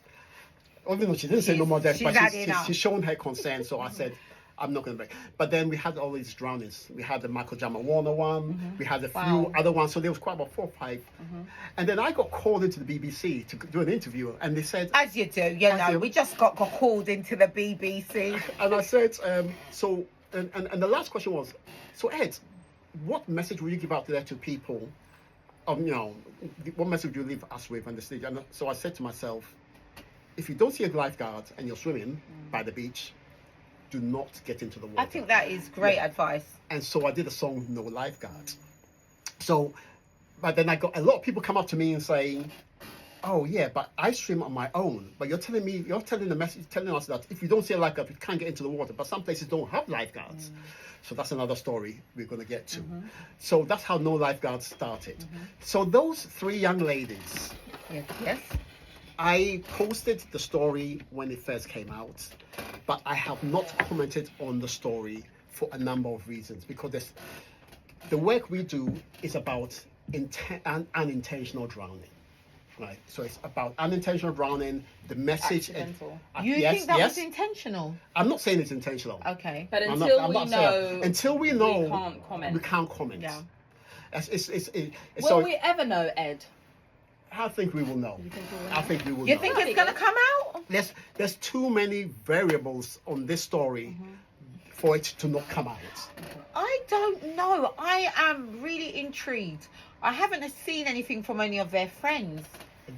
Even though she didn't say no more deaths, she's but adding up. she's shown her concern. So I said, I'm not going to make. But then we had all these drownings. We had the Michael Jamal Warner one. We had a few other ones. So there was quite about 4 or 5. And then I got called into the BBC to do an interview, and they said, As you do, you know, do. we just got called into the BBC. and I said, so, and the last question was, so Ed, what message will you give out there to people? You know, what message do you leave us with on the stage? And so I said to myself, if you don't see a lifeguard and you're swimming by the beach, do not get into the water. I think that is great advice. And so I did a song, No Lifeguard. So, but then I got a lot of people come up to me and saying, oh yeah, but I swim on my own. But you're telling us that if you don't see a lifeguard, you can't get into the water. But some places don't have lifeguards. So that's another story we're going to get to. So that's how No Lifeguards started. So those 3 young ladies, Yes. I posted the story when it first came out, but I have not commented on the story for a number of reasons, because the work we do is about unintentional drowning, right? So it's about unintentional drowning, the message. Accidental. You think that was intentional? I'm not saying it's intentional. Okay. But I'm until not we saying- know, until we know, we can't comment. We can't comment. Yeah. Will So we ever know, Ed? I think we will know. I think we will You know. think it's going to come out? There's too many variables on this story for it to not come out. I don't know. I am really intrigued. I haven't seen anything from any of their friends.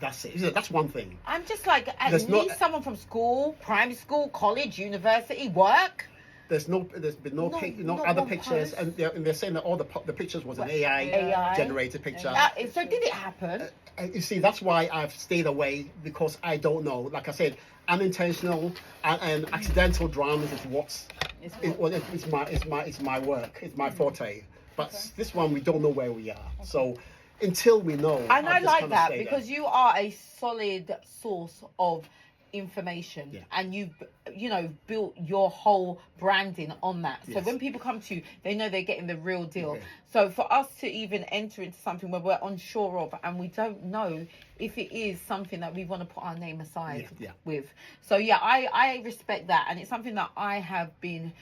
That's it. That's one thing. I'm just like, at There's least not- someone from school, primary school, college, university, work. There's been no not other one pictures, post. and they're saying that all the pictures was an AI AI? generated picture. So did it happen? And you see, that's why I've stayed away, because I don't know. Like I said, unintentional and accidental dramas is it's my work. It's my forte. But this one, we don't know where we are. So until we know. And I'll I just like kinda that stay because there. you are a solid source of information, Yeah. and you've built your whole branding on that. So Yes. when people come to you, they know they're getting the real deal. Okay. So for us to even enter into something where we're unsure of and we don't know if it is something that we want to put our name aside Yeah. with. So yeah, I respect that, and it's something that I have been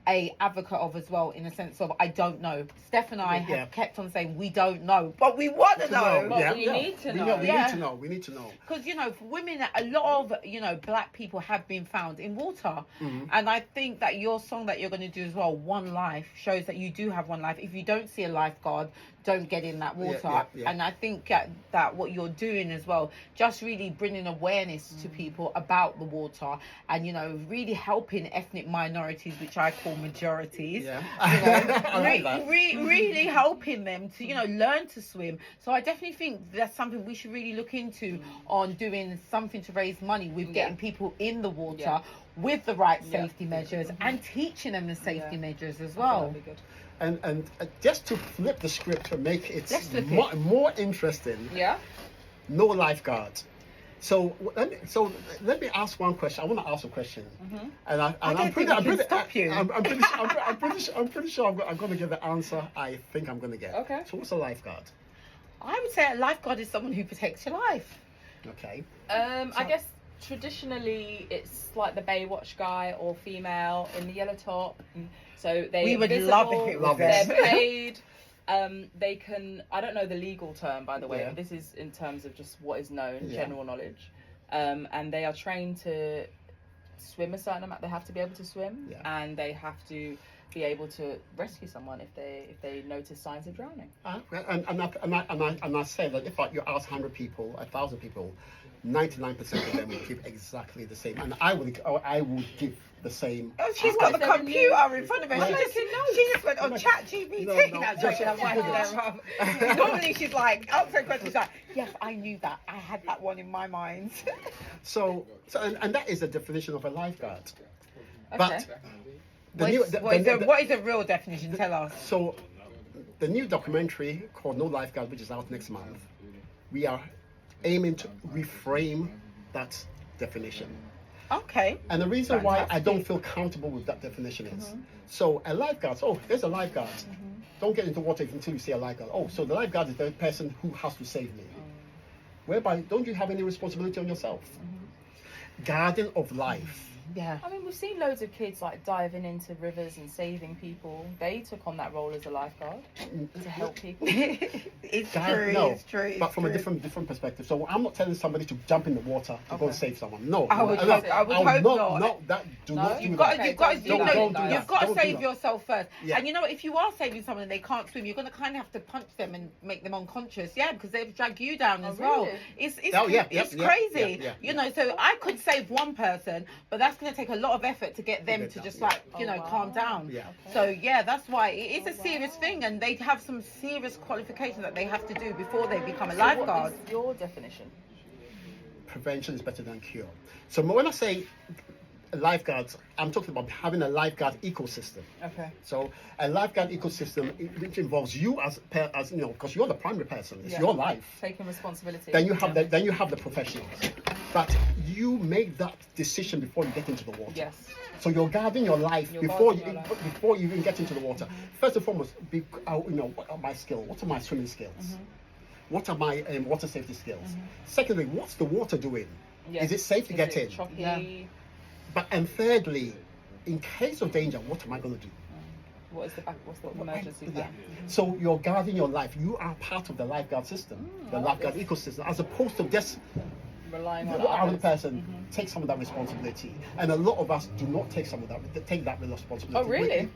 a advocate of as well, in a sense of I don't know. Steph and I Yeah. have kept on saying we don't know, but we want to know. But we need to know. We Yeah. need to know. We need to know. Because for women, a lot of black people have been found in water, and I think that your song that you're going to do as well, One Life, shows that you do have one life. If you don't see a lifeguard, don't get in that water. Yeah. And I think that what you're doing as well, just really bringing awareness to people about the water, and really helping ethnic minorities, which I call majorities. Yeah. You I like that. really helping them to learn to swim. So I definitely think that's something we should really look into on doing something to raise money with getting people in the water with the right safety measures and teaching them the safety measures as well. That'd be good. And just to flip the script to make it Let's flip more interesting, Yeah. no lifeguard. So let me ask one question. I want to ask a question, and I'm pretty sure I'm going to get the answer I think I'm going to get. Okay. So what's a lifeguard? I would say a lifeguard is someone who protects your life. Okay. I guess traditionally it's like the Baywatch guy or female in the yellow top. So We would love if it was They're them. paid. They can. I don't know the legal term, by the way. Yeah. But this is in terms of just what is known, Yeah. general knowledge. And they are trained to swim a certain amount. They have to be able to swim, Yeah. and they have to be able to rescue someone if they notice signs of drowning. And I say that if you ask 100 people, 1,000 people, 99% of them will give exactly the same, and I would give the same. Oh, she's got the Is there a computer in front of her. Yeah. She just went on ChatGPT. No, That's just- joking. I'm winding her up. Normally she's like, answer a question. She's like, yes, I knew that. I had that one in my mind. So and that is the definition of a lifeguard. Okay. But What is the real definition? Tell us. So the new documentary called No Lifeguard, which is out next month, we are aiming to reframe that definition. Okay. And the reason why I Fantastic. don't feel comfortable with that definition is, so a lifeguard, there's a lifeguard. Don't get into water until you see a lifeguard. Oh, so the lifeguard is the person who has to save me. Whereby, don't you have any responsibility on yourself? Guardian of life. Yeah. I mean, we've seen loads of kids like diving into rivers and saving people. They took on that role as a lifeguard to help people. It's Guard- true. no, It's true. but from a different perspective. So I'm not telling somebody to jump in the water to go and save someone. No, I would hope not. No, do No? not do You've that. got Okay, to, don't do that. you've got to Don't do save that. yourself first. Yeah. And if you are saving someone and they can't swim, you're going to kind of have to punch them and make them unconscious. Yeah, because they've dragged you down as well. really? It's Oh, yeah, it's yeah, crazy. yeah. So I could save one person, but that's going to take a lot of effort to get them get to down, just yeah. calm down. Yeah. So yeah, that's why it is a serious thing, and they have some serious qualifications that they have to do before they become a So lifeguard. what is your definition? Prevention is better than cure. So when I say lifeguards, I'm talking about having a lifeguard ecosystem. Okay. So a lifeguard ecosystem, which involves you as because you're the primary person. It's Yeah. your life. Taking responsibility. Then you have the professionals. But you make that decision before you get into the water. Yes. So you're guarding your life You're before guarding your life. before you even get into the water. First and foremost, what are my skills? What are my swimming skills? What are my water safety skills? Secondly, what's the water doing? Yes. Is it safe to Is get it in? choppy? Yeah. And thirdly, in case of danger, what am I going to do? What's the emergency Yeah. plan? So you're guarding your life. You are part of the lifeguard system, the lifeguard ecosystem, as opposed to just Relying on the other others. person take some of that responsibility. And a lot of us do not take that responsibility. Oh, really?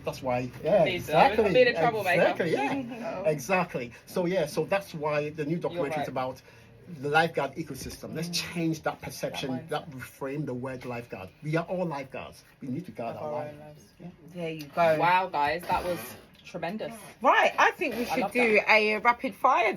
That's why, yeah, Being exactly. a troublemaker. Exactly, yeah, exactly. So that's why the new documentary is right. about the lifeguard ecosystem. Let's change that perception, that reframe the word lifeguard. We are all lifeguards. We need to guard our Our life. own lives. Yeah. There you go. Wow, guys, that was tremendous. Right, I think we should love do a rapid fire then.